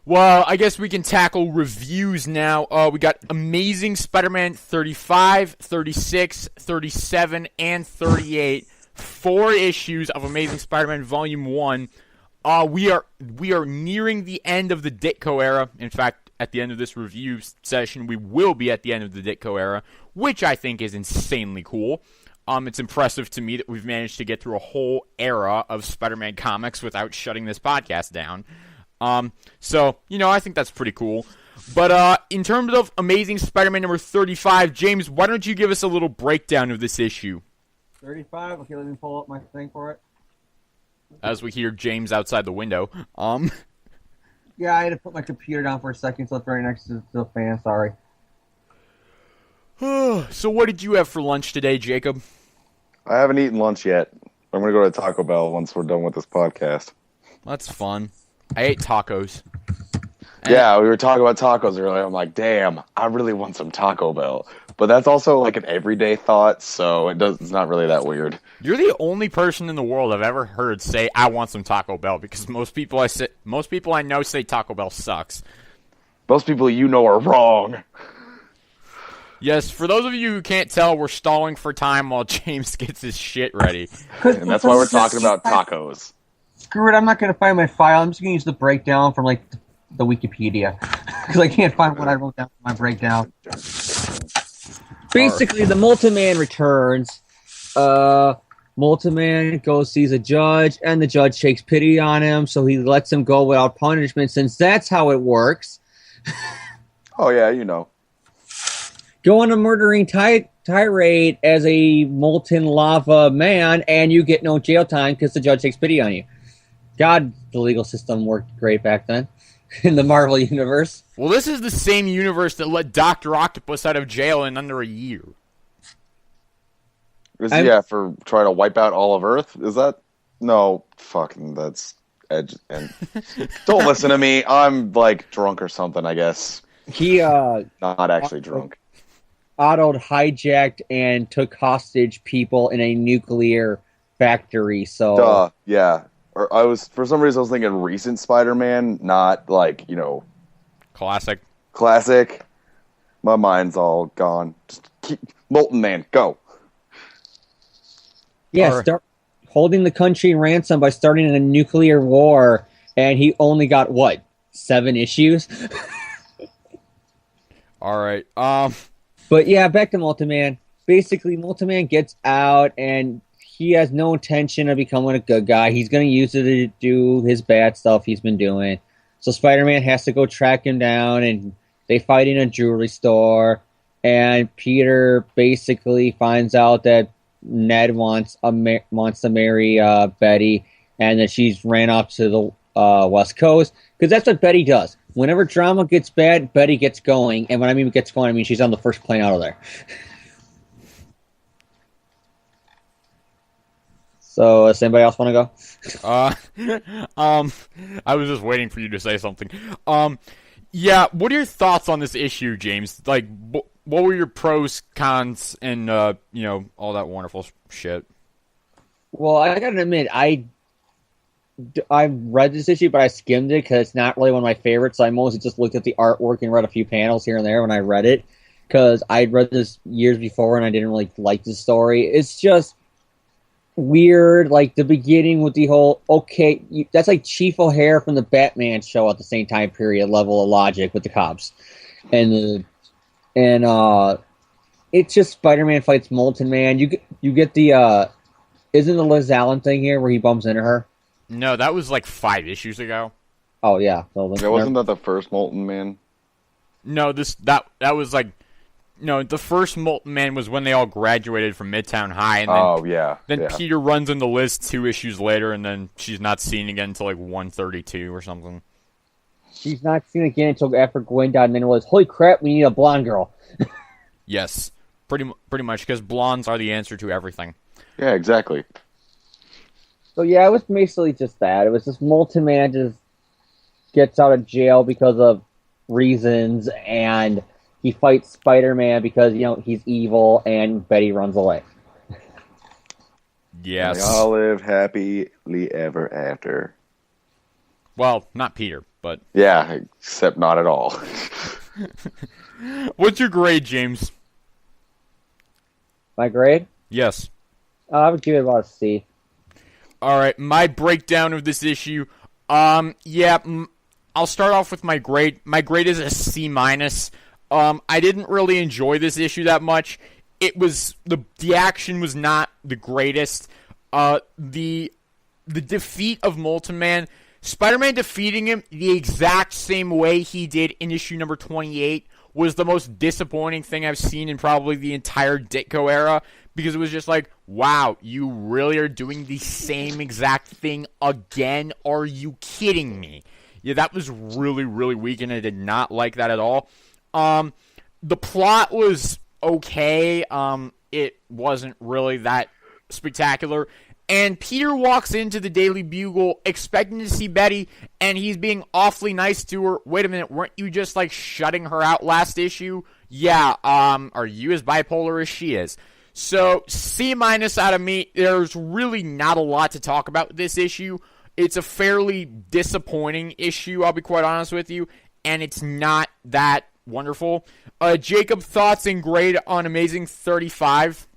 Well, I guess we can tackle reviews now. We got Amazing Spider-Man 35, 36, 37, and 38. 4 issues of Amazing Spider-Man Volume 1. We are nearing the end of the Ditko era. In fact, at the end of this review session, we will be at the end of the Ditko era, which I think is insanely cool. It's impressive to me that we've managed to get through a whole era of Spider-Man comics without shutting this podcast down. So, I think that's pretty cool. But in terms of Amazing Spider-Man number 35, James, why don't you give us a little breakdown of this issue? 35? Okay, let me pull up my thing for it. As we hear James outside the window. Yeah, I had to put my computer down for a second, so it's right next to the fan, sorry. So what did you have for lunch today, Jacob? I haven't eaten lunch yet. I'm gonna go to Taco Bell once we're done with this podcast. That's fun. I ate tacos. Yeah, we were talking about tacos earlier. I'm like, damn, I really want some Taco Bell. But that's also like an everyday thought, so it's not really that weird. You're the only person in the world I've ever heard say, "I want some Taco Bell," because most people I know say Taco Bell sucks. Most people you know are wrong. Yes, for those of you who can't tell, we're stalling for time while James gets his shit ready. And that's why we're talking about tacos. Screw it, I'm not going to find my file. I'm just going to use the breakdown from, like, the Wikipedia. Because I can't find what I wrote down for my breakdown. Basically, the Multiman returns. Multiman goes, sees a judge, and the judge takes pity on him, so he lets him go without punishment, since that's how it works. Oh, yeah, you know. Go on a murdering tirade as a molten lava man, and you get no jail time because the judge takes pity on you. God, the legal system worked great back then in the Marvel universe. Well, this is the same universe that let Dr. Octopus out of jail in under a year. For trying to wipe out all of Earth? Is that? No, fucking, that's edge. And don't listen to me. I'm like drunk or something, I guess. He not actually drunk. Otto'd hijacked and took hostage people in a nuclear factory. So yeah. Or for some reason I was thinking recent Spider-Man, not like, Classic. My mind's all gone. Just keep Molten Man, go. Yeah, start holding the country ransom by starting a nuclear war, and he only got 7 issues? All right. But yeah, back to Multiman. Basically, Multiman gets out, and he has no intention of becoming a good guy. He's going to use it to do his bad stuff he's been doing. So Spider-Man has to go track him down, and they fight in a jewelry store. And Peter basically finds out that Ned wants to marry Betty, and that she's ran off to the West Coast. Because that's what Betty does. Whenever drama gets bad, Betty gets going. And when I mean gets going, I mean she's on the first plane out of there. So, does anybody else want to go? I was just waiting for you to say something. Yeah, what are your thoughts on this issue, James? Like, what were your pros, cons, and, all that wonderful shit? Well, I gotta admit, I read this issue, but I skimmed it because it's not really one of my favorites. So I mostly just looked at the artwork and read a few panels here and there when I read it. Because I'd read this years before and I didn't really like the story. It's just weird, like the beginning with the whole, that's like Chief O'Hare from the Batman show at the same time period level of logic with the cops. And it's just Spider-Man fights Molten Man. You get the isn't the Liz Allen thing here where he bumps into her? No, that was like 5 issues ago. Oh yeah, so Wasn't that the first Molten Man? No, that was like, no, the first Molten Man was when they all graduated from Midtown High, and then Then Peter runs into Liz 2 issues later, and then she's not seen again until like 132 or something. she's not seen again until after Gwen died, and then it was, holy crap, we need a blonde girl. Yes, pretty much, because blondes are the answer to everything. Yeah, exactly. So yeah, it was basically just that. It was just Molten Man just gets out of jail because of reasons, and he fights Spider-Man because, he's evil, and Betty runs away. Yes. They all live happily ever after. Well, not Peter, but... Yeah, except not at all. What's your grade, James? My grade? Yes. I would give it about a C. Alright, my breakdown of this issue. I'll start off with my grade. My grade is a C-. I didn't really enjoy this issue that much. It was the action was not the greatest. The defeat of Molten Man, Spider-Man defeating him the exact same way he did in issue number 28 was the most disappointing thing I've seen in probably the entire Ditko era, because it was just like, wow, you really are doing the same exact thing again? Are you kidding me? Yeah, that was really, really weak, and I did not like that at all. The plot was okay. It wasn't really that spectacular. And Peter walks into the Daily Bugle expecting to see Betty, and he's being awfully nice to her. Wait a minute, weren't you just, like, shutting her out last issue? Yeah, are you as bipolar as she is? So, C- out of me. There's really not a lot to talk about with this issue. It's a fairly disappointing issue, I'll be quite honest with you, and it's not that wonderful. Jacob, thoughts and grade on Amazing 35?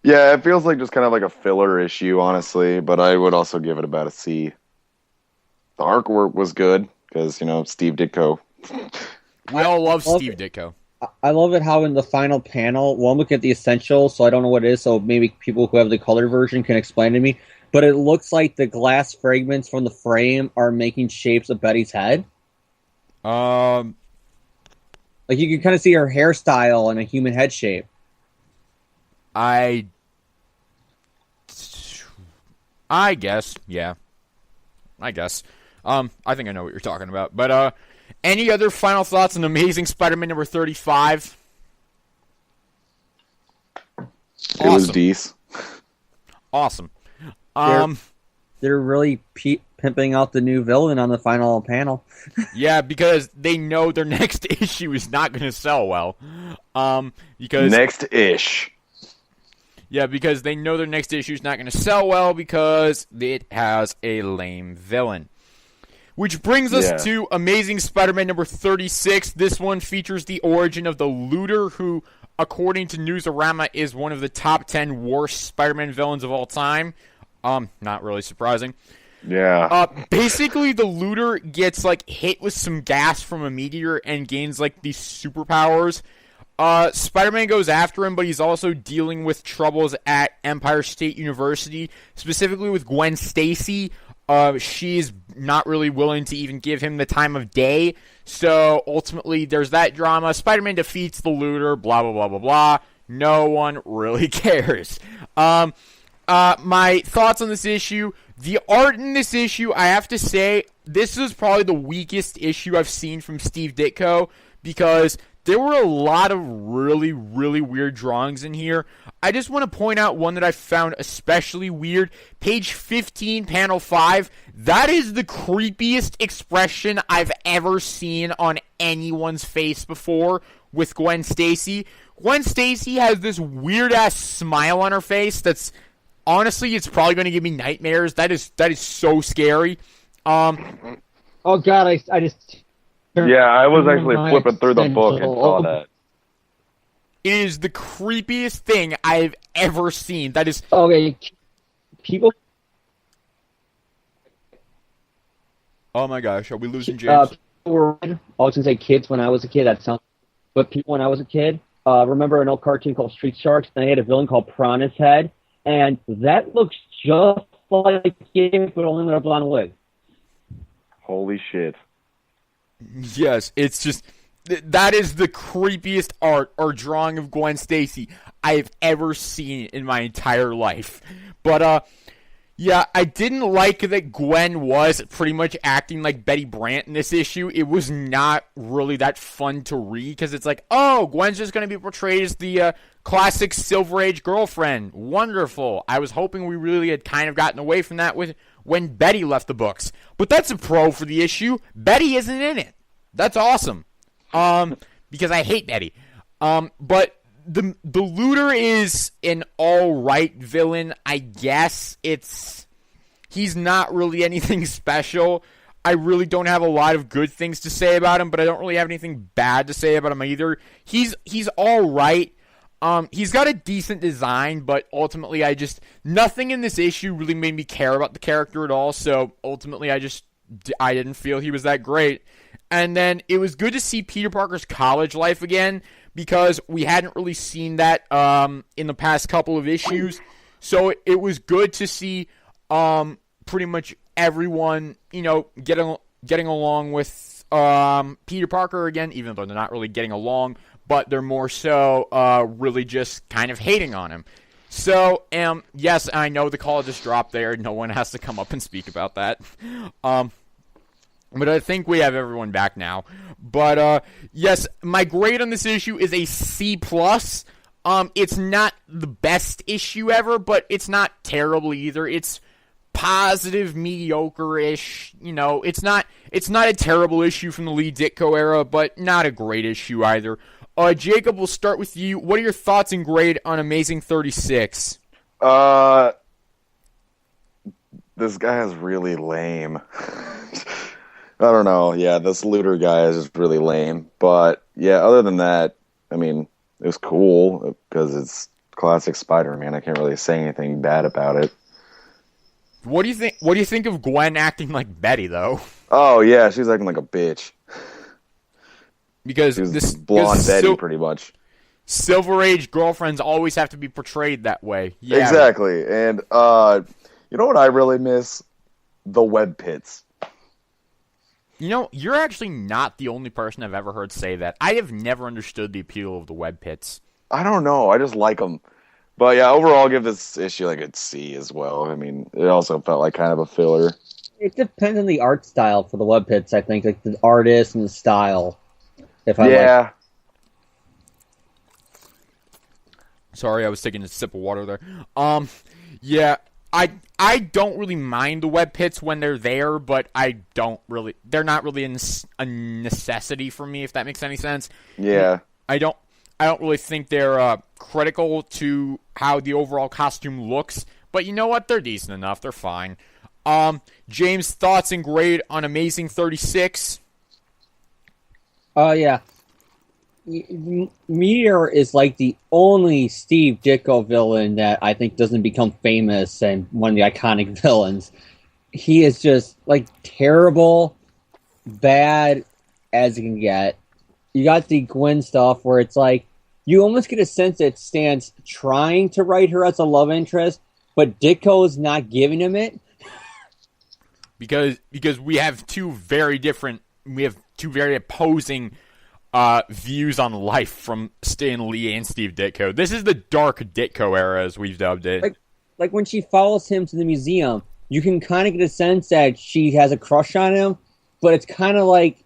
Yeah, it feels like just kind of like a filler issue, honestly, but I would also give it about a C. The artwork was good, because, Steve Ditko. We all love Steve Ditko. I love it how in the final panel, well, I'm looking at the Essentials, so I don't know what it is, so maybe people who have the color version can explain to me, but it looks like the glass fragments from the frame are making shapes of Betty's head. Like, you can kind of see her hairstyle and a human head shape. I guess, yeah. I guess. I think I know what you're talking about. But, any other final thoughts on Amazing Spider-Man number 35? It was decent. Awesome. They're really pimping out the new villain on the final panel. Yeah, because they know their next issue is not going to sell well. Because Next-ish. Yeah, because they know their next issue is not going to sell well because it has a lame villain. Which brings us to Amazing Spider-Man number 36. This one features the origin of the Looter, who, according to Newsarama, is one of the top 10 worst Spider-Man villains of all time. Not really surprising. Yeah. Basically, the Looter gets, hit with some gas from a meteor and gains, these superpowers. Spider-Man goes after him, but he's also dealing with troubles at Empire State University, specifically with Gwen Stacy. She's not really willing to even give him the time of day, so ultimately there's that drama. Spider-Man defeats the Looter, blah, blah, blah, blah, blah. No one really cares. My thoughts on this issue. The art in this issue, I have to say, this is probably the weakest issue I've seen from Steve Ditko, because there were a lot of really, really weird drawings in here. I just want to point out one that I found especially weird. Page 15, panel 5. That is the creepiest expression I've ever seen on anyone's face before with Gwen Stacy. Gwen Stacy has this weird-ass smile on her face that's, honestly, it's probably going to give me nightmares. That is so scary. Oh, God, I just... Yeah, I was actually flipping through the book and saw that. It is the creepiest thing I've ever seen. That is... Okay, people... Oh my gosh, are we losing James? I was going to say kids when I was a kid, that sounds... But people when I was a kid, remember an old cartoon called Street Sharks? And they had a villain called Piranha's Head, and that looks just like it, but only with a blonde wig. Holy shit. Yes, it's just that is the creepiest art or drawing of Gwen Stacy I have ever seen in my entire life. But yeah, I didn't like that Gwen was pretty much acting like Betty Brant in this issue. It was not really that fun to read because it's like, oh, Gwen's just going to be portrayed as the classic Silver Age girlfriend. Wonderful. I was hoping we really had kind of gotten away from that with when Betty left the books. But that's a pro for the issue. Betty isn't in it. That's awesome. Because I hate Betty. But the Looter is an alright villain, I guess. He's not really anything special. I really don't have a lot of good things to say about him, but I don't really have anything bad to say about him either. He's alright. He's got a decent design, but ultimately nothing in this issue really made me care about the character at all, so ultimately I didn't feel he was that great. And then it was good to see Peter Parker's college life again, because we hadn't really seen that in the past couple of issues. So it was good to see pretty much everyone, getting along with Peter Parker again, even though they're not really getting along, but they're more so really just kind of hating on him. So, yes, I know the call just dropped there. No one has to come up and speak about that. But I think we have everyone back now. But, yes, my grade on this issue is a C+. It's not the best issue ever, but it's not terrible either. It's positive, mediocre-ish. It's not a terrible issue from the Lee Ditko era, but not a great issue either. Jacob, we'll start with you. What are your thoughts and grade on Amazing 36? This guy is really lame. I don't know. Yeah, this Looter guy is just really lame. But, yeah, other than that, I mean, it was cool because it's classic Spider-Man. I can't really say anything bad about it. What do you think of Gwen acting like Betty, though? Oh, yeah, she's acting like a bitch. Because this blonde Betty, pretty much. Silver Age girlfriends always have to be portrayed that way. Yeah. Exactly. And, you know what I really miss? The web pits. You're actually not the only person I've ever heard say that. I have never understood the appeal of the web pits. I don't know. I just like them. But yeah, overall, I'll give this issue like a C as well. I mean, it also felt like kind of a filler. It depends on the art style for the web pits, I think. Like the artist and the style. Sorry, I was taking a sip of water there. Yeah, I don't really mind the web pits when they're there, but they're not really a necessity for me, if that makes any sense. Yeah. I don't really think they're critical to how the overall costume looks, but you know what? They're decent enough. They're fine. James, thoughts and grade on Amazing 36? Yeah. Meteor is like the only Steve Ditko villain that I think doesn't become famous and one of the iconic villains. He is just like terrible, bad as you can get. You got the Gwen stuff where it's like you almost get a sense that Stan's trying to write her as a love interest, but Ditko is not giving him it. Because we have two very opposing views on life from Stan Lee and Steve Ditko. This is the dark Ditko era, as we've dubbed it. Like when she follows him to the museum, you can kind of get a sense that she has a crush on him, but it's kind of like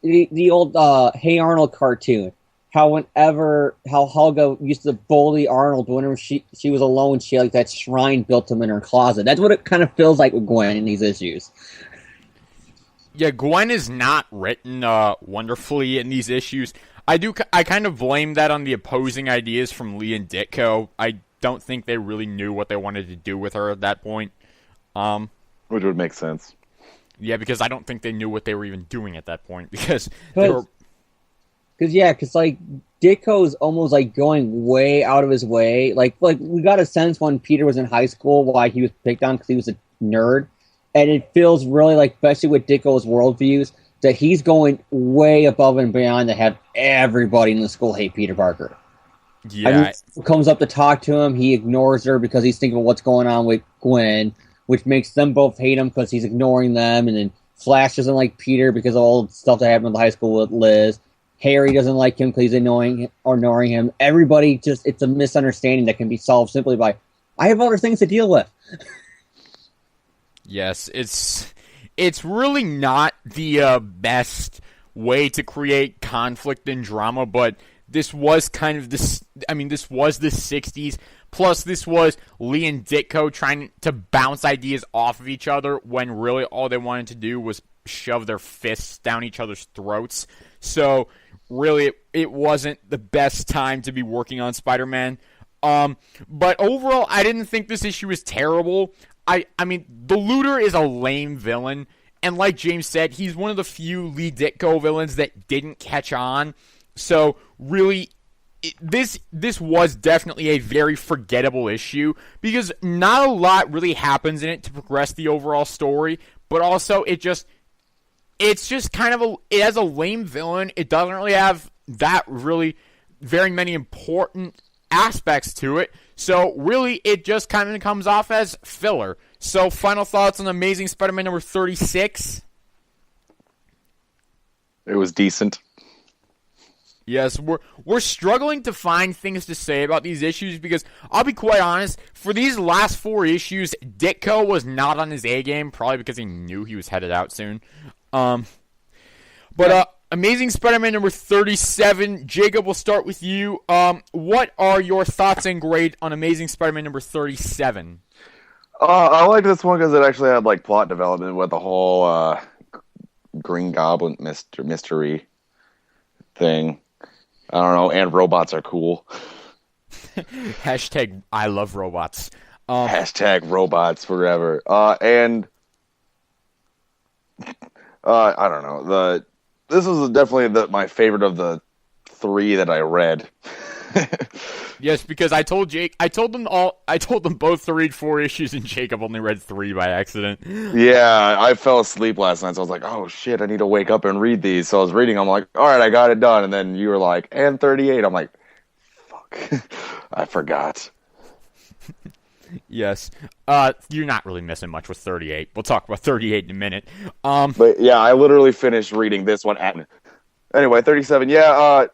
the old Hey Arnold cartoon. How Helga used to bully Arnold whenever she was alone, she had like that shrine built him in her closet. That's what it kind of feels like with Gwen in these issues. Yeah, Gwen is not written wonderfully in these issues. I kind of blame that on the opposing ideas from Lee and Ditko. I don't think they really knew what they wanted to do with her at that point. Which would make sense. Yeah, because I don't think they knew what they were even doing at that point. Because like Ditko is almost like going way out of his way. Like we got a sense when Peter was in high school why he was picked on because he was a nerd. And it feels really like, especially with Ditko's worldviews, that he's going way above and beyond to have everybody in the school hate Peter Parker. Yeah. I mean, comes up to talk to him. He ignores her because he's thinking of what's going on with Gwen, which makes them both hate him because he's ignoring them. And then Flash doesn't like Peter because of all the stuff that happened in the high school with Liz. Harry doesn't like him because he's ignoring him. Everybody it's a misunderstanding that can be solved simply by, I have other things to deal with. Yes, it's really not the best way to create conflict and drama, but this was kind of this. I mean, this was the '60s. Plus, this was Lee and Ditko trying to bounce ideas off of each other when really all they wanted to do was shove their fists down each other's throats. So, really, it wasn't the best time to be working on Spider-Man. But overall, I didn't think this issue was terrible. I mean, the Looter is a lame villain, and like James said, he's one of the few Lee Ditko villains that didn't catch on. So, really, this was definitely a very forgettable issue, because not a lot really happens in it to progress the overall story, but also it's just kind of it has a lame villain. It doesn't really have that really very many important aspects to it. So, really, it just kind of comes off as filler. So, final thoughts on Amazing Spider-Man number 36? It was decent. Yes, we're struggling to find things to say about these issues because, I'll be quite honest, for these last 4 issues, Ditko was not on his A-game, probably because he knew he was headed out soon. Amazing Spider-Man number 37. Jacob, we'll start with you. What are your thoughts and grade on Amazing Spider-Man number 37? I like this one because it actually had like plot development with the whole Green Goblin mystery thing. I don't know, and robots are cool. Hashtag I love robots. Hashtag robots forever. And I don't know. This was definitely my favorite of the 3 that I read. Yes, because I told them both to read 4 issues, and Jacob only read 3 by accident. Yeah, I fell asleep last night, so I was like, oh shit, I need to wake up and read these. So I was reading, I'm like, alright, I got it done. And then you were like, and 38. I'm like, fuck. I forgot. Yes. You're not really missing much with 38. We'll talk about 38 in a minute. But yeah, I literally finished reading this one anyway, 37. Yeah,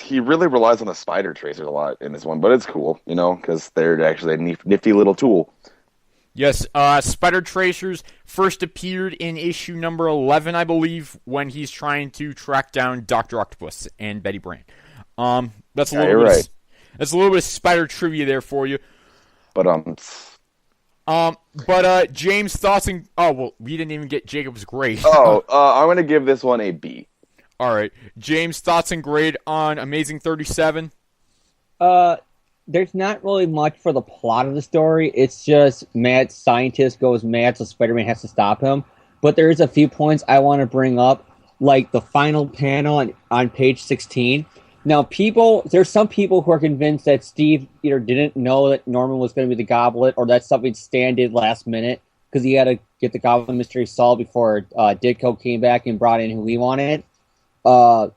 he really relies on the spider tracers a lot in this one, but it's cool, because they're actually a nifty little tool. Yes, Spider Tracers first appeared in issue number 11, I believe, when he's trying to track down Dr. Octopus and Betty Brant. That's a little bit of Spider trivia there for you. But James, thoughts and we didn't even get Jacob's grade. I'm gonna give this one a B. All right, James, thoughts and grade on Amazing 37. There's not really much for the plot of the story. It's just mad scientist goes mad, so Spider-Man has to stop him. But there is a few points I want to bring up, like the final panel on page 16. Now, there's some people who are convinced that Steve either didn't know that Norman was going to be the Goblet, or that's something Stan did last minute because he had to get the Goblin mystery solved before Ditko came back and brought in who he wanted. And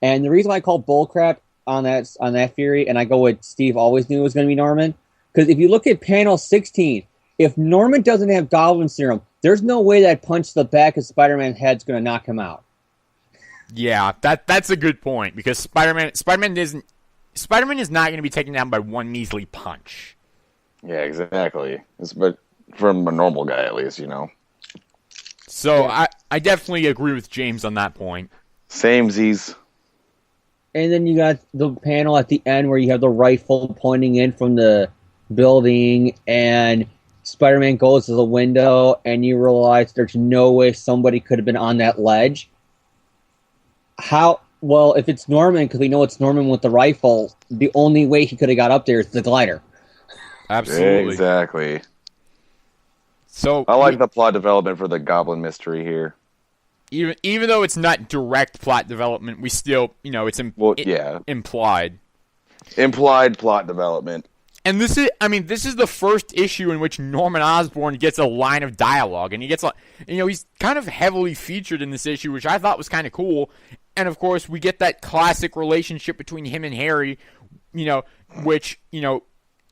the reason why I call bullcrap on that theory, and I go with Steve always knew it was going to be Norman, because if you look at panel 16, if Norman doesn't have Goblin serum, there's no way that punch to the back of Spider-Man's head's going to knock him out. Yeah, that's a good point, because Spider-Man is not going to be taken down by one measly punch. Yeah, exactly. But from a normal guy, at least, So yeah. I definitely agree with James on that point. Samesies. And then you got the panel at the end where you have the rifle pointing in from the building, and Spider-Man goes to the window, and you realize there's no way somebody could have been on that ledge. Well, if it's Norman, because we know it's Norman with the rifle, the only way he could have got up there is the glider. Absolutely. Exactly. So I like the plot development for the Goblin mystery here. Even though it's not direct plot development, we still, it's implied. Implied plot development. And this is the first issue in which Norman Osborn gets a line of dialogue, and he gets, he's kind of heavily featured in this issue, which I thought was kind of cool. And of course, we get that classic relationship between him and Harry, which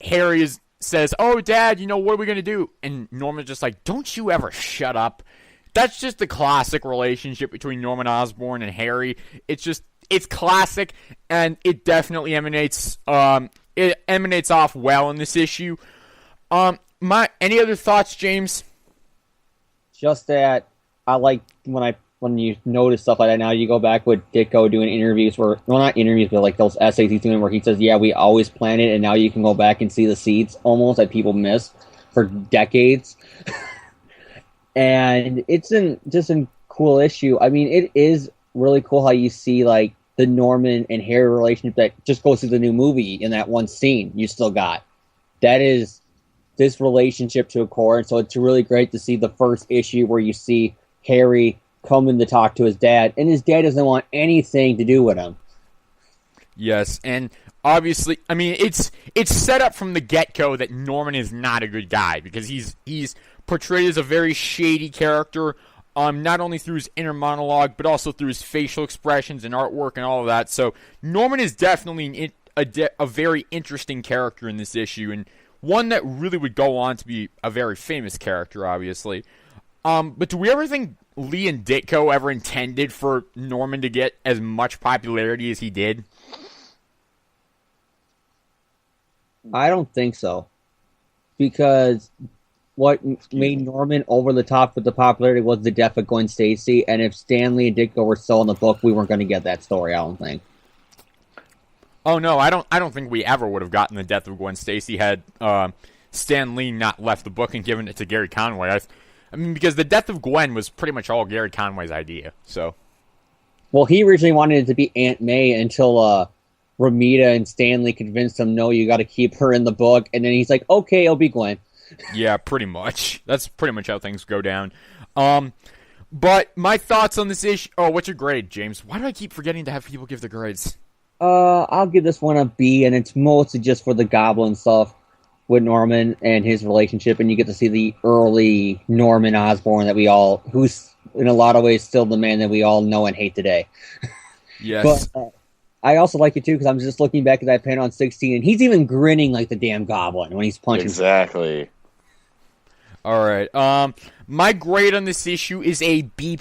Harry says, "Oh, Dad, what are we gonna do?" And Norman's just like, "Don't you ever shut up." That's just the classic relationship between Norman Osborn and Harry. It's classic, and it definitely emanates off well in this issue. Any other thoughts, James? Just that I like when you notice stuff like that. Now you go back with Ditko doing interviews not interviews, but like those essays he's doing where he says, "Yeah, we always planned it," and now you can go back and see the seeds almost that people missed for decades. And it's just a cool issue. I mean, it is really cool how you see like the Norman and Harry relationship that just goes through the new movie in that one scene you still got. That is this relationship to a core, and so it's really great to see the first issue where you see Harry coming to talk to his dad, and his dad doesn't want anything to do with him. Yes, and obviously, I mean, it's set up from the get-go that Norman is not a good guy, because he's portrayed as a very shady character, not only through his inner monologue, but also through his facial expressions and artwork and all of that. So Norman is definitely a very interesting character in this issue, and one that really would go on to be a very famous character, obviously. But do we ever think Lee and Ditko ever intended for Norman to get as much popularity as he did? I don't think so. Because what made Norman over the top with the popularity was the death of Gwen Stacy, and if Stan Lee and Ditko were still in the book, we weren't going to get that story, I don't think. Oh no, I don't think we ever would have gotten the death of Gwen Stacy had Stan Lee not left the book and given it to Gary Conway. I mean, because the death of Gwen was pretty much all Gary Conway's idea. So, well, he originally wanted it to be Aunt May until Ramita and Stanley convinced him, "No, you got to keep her in the book." And then he's like, "Okay, it'll be Gwen." Yeah, pretty much. That's pretty much how things go down. But my thoughts on this issue. Oh, what's your grade, James? Why do I keep forgetting to have people give the grades? I'll give this one a B, and it's mostly just for the Goblin stuff with Norman and his relationship, and you get to see the early Norman Osborn who's in a lot of ways still the man that we all know and hate today. Yes. But I also like it too because I'm just looking back at that panel on 16, and he's even grinning like the damn Goblin when he's punching. Exactly. All right. My grade on this issue is a B+.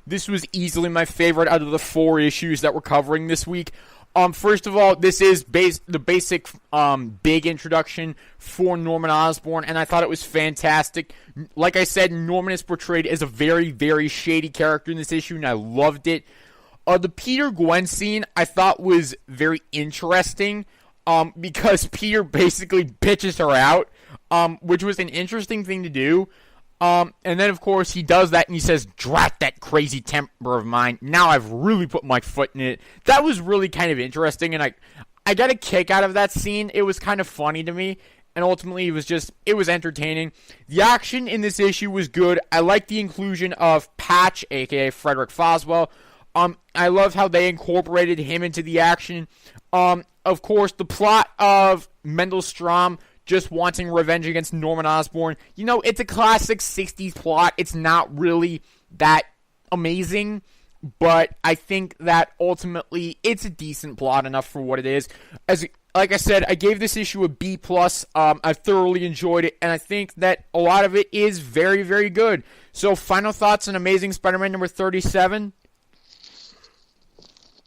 This was easily my favorite out of the 4 issues that we're covering this week. First of all, this is the basic big introduction for Norman Osborn, and I thought it was fantastic. Like I said, Norman is portrayed as a very, very shady character in this issue, and I loved it. The Peter Gwen scene I thought was very interesting because Peter basically bitches her out, which was an interesting thing to do. And then, of course, he does that and he says, "Drat that crazy temper of mine. Now I've really put my foot in it." That was really kind of interesting, and I got a kick out of that scene. It was kind of funny to me, and ultimately it was entertaining. The action in this issue was good. I like the inclusion of Patch, a.k.a. Frederick Foswell. I love how they incorporated him into the action. Of course, the plot of Mendelstrom just wanting revenge against Norman Osborn. It's a classic 60s plot. It's not really that amazing, but I think that ultimately it's a decent plot enough for what it is. Like I said, I gave this issue a B+. I thoroughly enjoyed it, and I think that a lot of it is very, very good. So, final thoughts on Amazing Spider-Man number 37?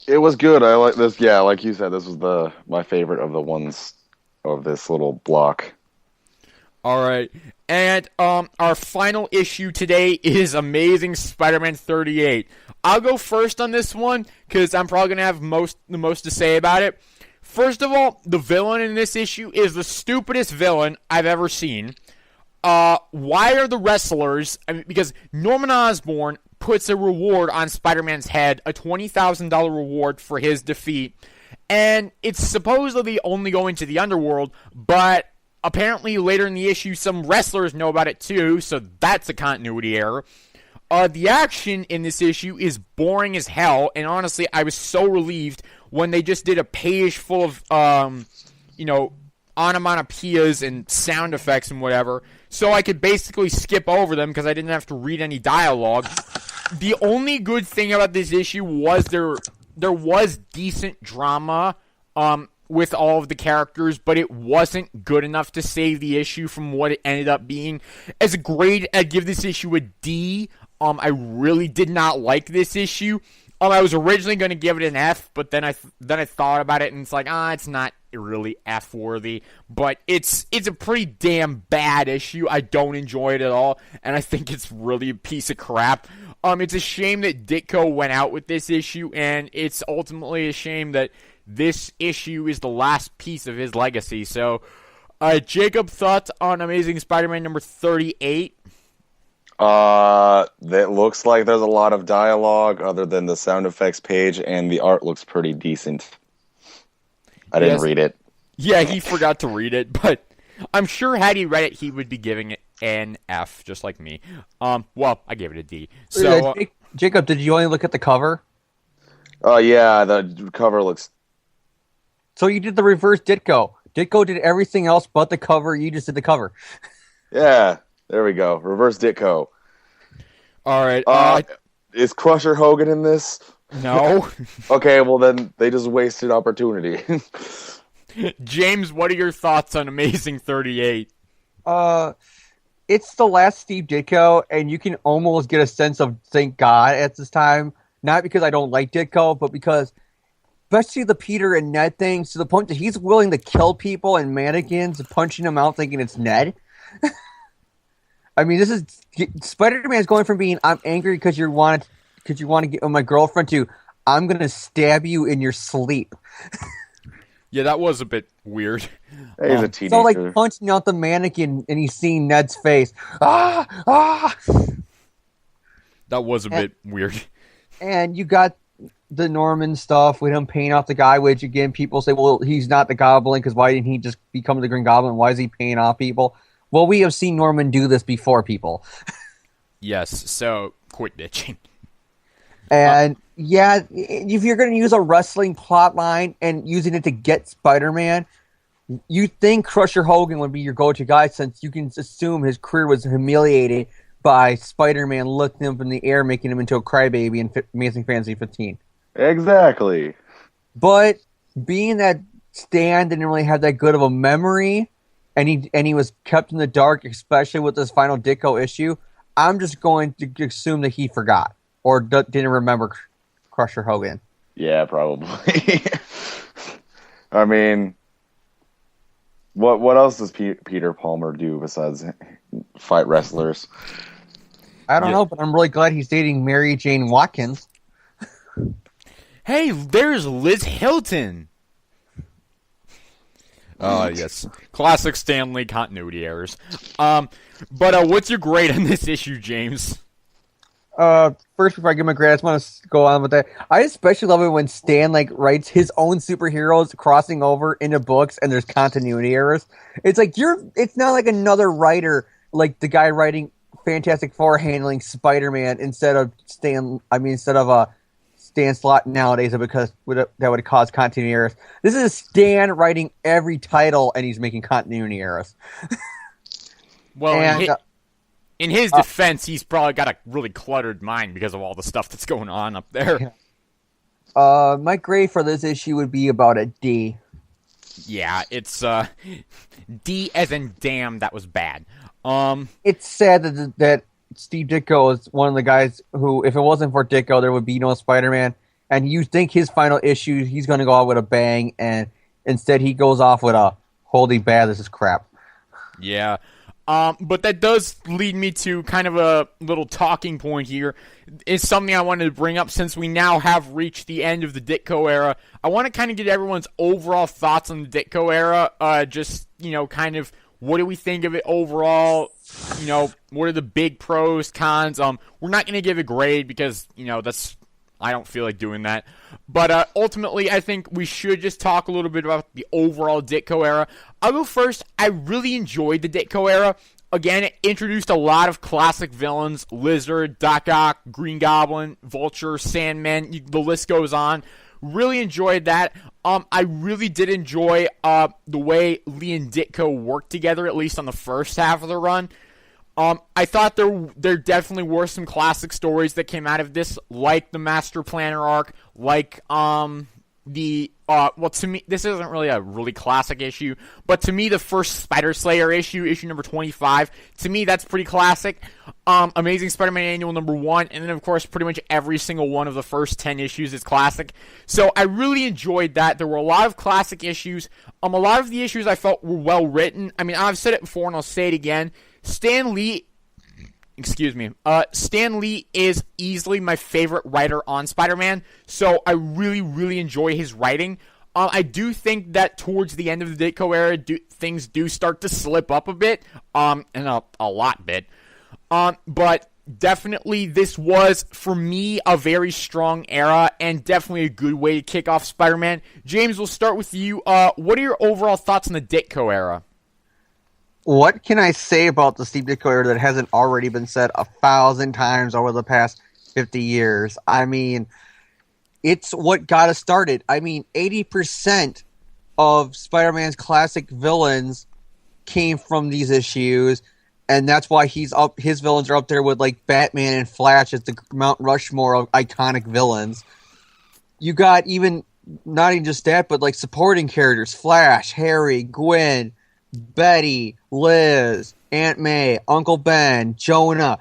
It was good. I like this. Yeah, like you said, this was my favorite of the ones of this little block. All right. And our final issue today is Amazing Spider-Man 38. I'll go first on this one because I'm probably going to have the most to say about it. First of all, the villain in this issue is the stupidest villain I've ever seen. Why are the wrestlers... because Norman Osborn puts a reward on Spider-Man's head, a $20,000 reward for his defeat, and it's supposedly only going to the underworld, but apparently later in the issue, some wrestlers know about it too, so that's a continuity error. The action in this issue is boring as hell, and honestly, I was so relieved when they just did a page full of, onomatopoeias and sound effects and whatever, so I could basically skip over them because I didn't have to read any dialogue. The only good thing about this issue was there was decent drama with all of the characters, but it wasn't good enough to save the issue from what it ended up being. As a grade, I'd give this issue a D. I really did not like this issue. I was originally going to give it an F, but then I thought about it, and it's like, it's not really F worthy, but it's a pretty damn bad issue. I don't enjoy it at all, and I think it's really a piece of crap. It's a shame that Ditko went out with this issue, and it's ultimately a shame that this issue is the last piece of his legacy. So, Jacob, thoughts on Amazing Spider-Man number 38? That looks like there's a lot of dialogue other than the sound effects page, and the art looks pretty decent. I didn't read it. Yeah, he forgot to read it, but I'm sure had he read it, he would be giving it an F, just like me. Well, I gave it a D. So, Jacob, did you only look at the cover? Yeah, the cover looks... So you did the reverse Ditko. Ditko did everything else but the cover. You just did the cover. Yeah, there we go. Reverse Ditko. All right. Is Crusher Hogan in this? No. Okay, well then they just wasted opportunity. James, what are your thoughts on Amazing 38? It's the last Steve Ditko, and you can almost get a sense of thank God at this time. Not because I don't like Ditko, but because, especially the Peter and Ned things, to the point that he's willing to kill people and mannequins, punching them out thinking it's Ned. I mean, this is Spider-Man's going from being I'm angry because you want to get with my girlfriend to I'm going to stab you in your sleep. Yeah, that was a bit weird. He's a teenager. So, like, punching out the mannequin and he's seeing Ned's face. Ah! That was a bit weird. And you got the Norman stuff with him paying off the guy, which, again, people say, well, he's not the Goblin because why didn't he just become the Green Goblin? Why is he paying off people? Well, we have seen Norman do this before, people. Yes, so quit bitching. And, yeah, if you're going to use a wrestling plot line and using it to get Spider-Man, you think Crusher Hogan would be your go-to guy since you can assume his career was humiliated by Spider-Man lifting him from the air, making him into a crybaby in Amazing Fantasy 15. Exactly. But being that Stan didn't really have that good of a memory, and he was kept in the dark, especially with this final Ditko issue, I'm just going to assume that he forgot or didn't remember Crusher Hogan. Yeah, probably. I mean, what else does Peter Palmer do besides fight wrestlers? I don't know, but I'm really glad he's dating Mary Jane Watkins. Hey, there's Liz Hilton. Yes. Classic Stan Lee continuity errors. But what's your grade on this issue, James? First, before I give my grade, I just want to go on with that. I especially love it when Stan writes his own superheroes crossing over into books, and there's continuity errors. It's like it's not like another writer, like the guy writing Fantastic Four handling Spider-Man instead of Stan Slott nowadays, because that would cause continuity errors. This is Stan writing every title, and he's making continuity errors. Well, in his defense, he's probably got a really cluttered mind because of all the stuff that's going on up there. My grade for this issue would be about a D. Yeah, it's D as in damn, that was bad. It's sad that Steve Ditko is one of the guys who, if it wasn't for Ditko, there would be no Spider-Man. And you think his final issue, he's going to go out with a bang, and instead he goes off with a holy bad, this is crap. Yeah. But that does lead me to kind of a little talking point here. It's something I wanted to bring up since we now have reached the end of the Ditko era. I want to kind of get everyone's overall thoughts on the Ditko era. Just, kind of what do we think of it overall? What are the big pros, cons? We're not going to give a grade because, I don't feel like doing that. But ultimately, I think we should just talk a little bit about the overall Ditko era. I'll go first. I really enjoyed the Ditko era. Again, it introduced a lot of classic villains. Lizard, Doc Ock, Green Goblin, Vulture, Sandman. The list goes on. Really enjoyed that. I really did enjoy the way Lee and Ditko worked together, at least on the first half of the run. I thought there definitely were some classic stories that came out of this, like the Master Planner arc, like to me, this isn't really a really classic issue, but to me, the first Spider Slayer issue number 25, to me, that's pretty classic. Amazing Spider-Man Annual number 1, and then, of course, pretty much every single one of the first 10 issues is classic. So I really enjoyed that. There were a lot of classic issues. A lot of the issues I felt were well written. I mean, I've said it before, and I'll say it again. Stan Lee is easily my favorite writer on Spider-Man, so I really, really enjoy his writing. I do think that towards the end of the Ditko era, things do start to slip up a bit, and a lot bit. But definitely this was, for me, a very strong era, and definitely a good way to kick off Spider-Man. James, we'll start with you. What are your overall thoughts on the Ditko era? What can I say about the Steve Ditko era that hasn't already been said 1,000 times over the past 50 years? I mean, it's what got us started. I mean, 80% of Spider-Man's classic villains came from these issues, and that's why his villains are up there with like Batman and Flash as the Mount Rushmore of iconic villains. You got not even just that, but like supporting characters: Flash, Harry, Gwen, Betty, Liz, Aunt May, Uncle Ben, Jonah.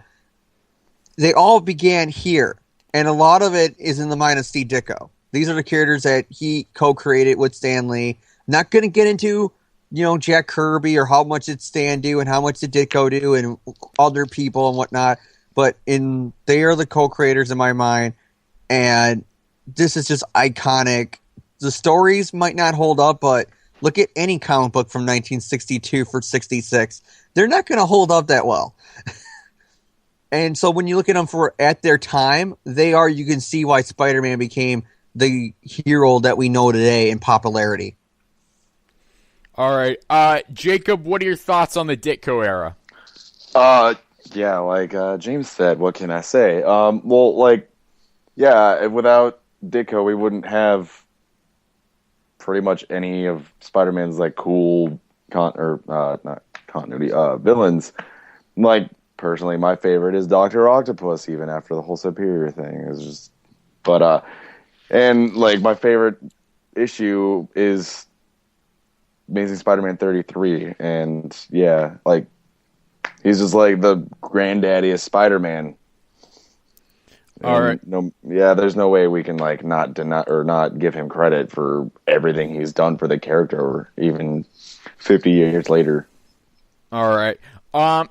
They all began here, and a lot of it is in the mind of Steve Ditko. These are the characters that he co-created with Stan Lee. Not going to get into, Jack Kirby or how much did Stan do and how much did Ditko do and other people and whatnot, but they are the co-creators in my mind, and this is just iconic. The stories might not hold up, but look at any comic book from 1962 for 66. They're not going to hold up that well. And so when you look at them at their time, you can see why Spider-Man became the hero that we know today in popularity. All right. Jacob, what are your thoughts on the Ditko era? Yeah, like James said, what can I say? Without Ditko, we wouldn't have pretty much any of Spider-Man's like cool not continuity villains. Like personally, my favorite is Dr. Octopus, even after the whole Superior thing. It's just, and like my favorite issue is Amazing Spider-Man 33, and yeah, like he's just like the granddaddy of Spider-Man. All right. There's no way we can like not deny or not give him credit for everything he's done for the character, even 50 years later. All right.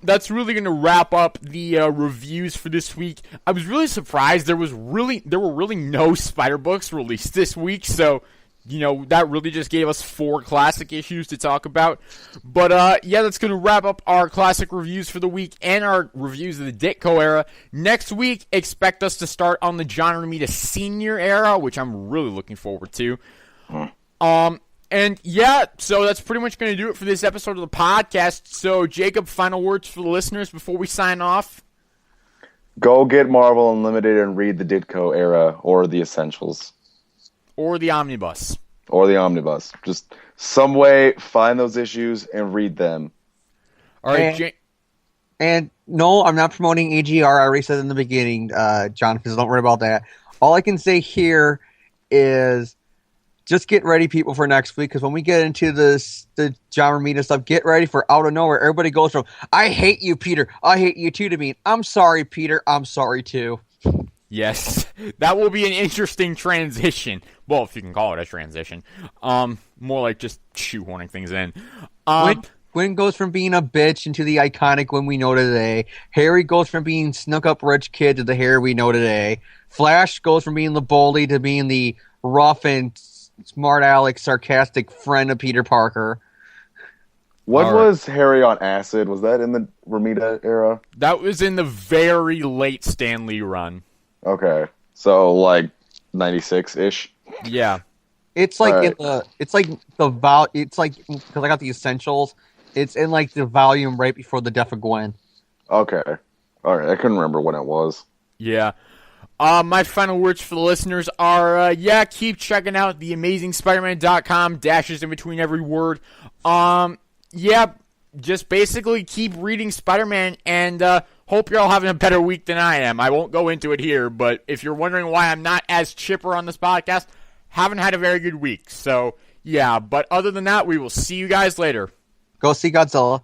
That's really going to wrap up the reviews for this week. I was really surprised there were really no Spider books released this week, so that really just gave us 4 classic issues to talk about. But, that's going to wrap up our classic reviews for the week and our reviews of the Ditko era. Next week, expect us to start on the John Romita Sr. era, which I'm really looking forward to. So that's pretty much going to do it for this episode of the podcast. So, Jacob, final words for the listeners before we sign off? Go get Marvel Unlimited and read the Ditko era or the Essentials. Or the Omnibus. Just some way, find those issues and read them. All right, and no, I'm not promoting AGR. I already said in the beginning, John, because don't worry about that. All I can say here is just get ready, people, for next week, because when we get into the John Romita stuff, get ready for out of nowhere. Everybody goes from, I hate you, Peter. I hate you, too, to me. I'm sorry, Peter. I'm sorry, too. Yes, that will be an interesting transition. Well, if you can call it a transition. More like just shoehorning things in. Gwen goes from being a bitch into the iconic Gwen we know today. Harry goes from being snuck-up rich kid to the Harry we know today. Flash goes from being the bully to being the rough and smart aleck, sarcastic friend of Peter Parker. What was Harry on acid? Was that in the Romita era? That was in the very late Stan Lee run. Okay, so like 96-ish. Yeah, it's like because I got the Essentials. It's in like the volume right before the death of Gwen. Okay, all right. I couldn't remember when it was. Yeah. My final words for the listeners are, keep checking out the AmazingSpiderman.com, dashes in between every word. Just basically keep reading Spider-Man, and hope you're all having a better week than I am. I won't go into it here, but if you're wondering why I'm not as chipper on this podcast, haven't had a very good week. So, yeah, but other than that, we will see you guys later. Go see Godzilla.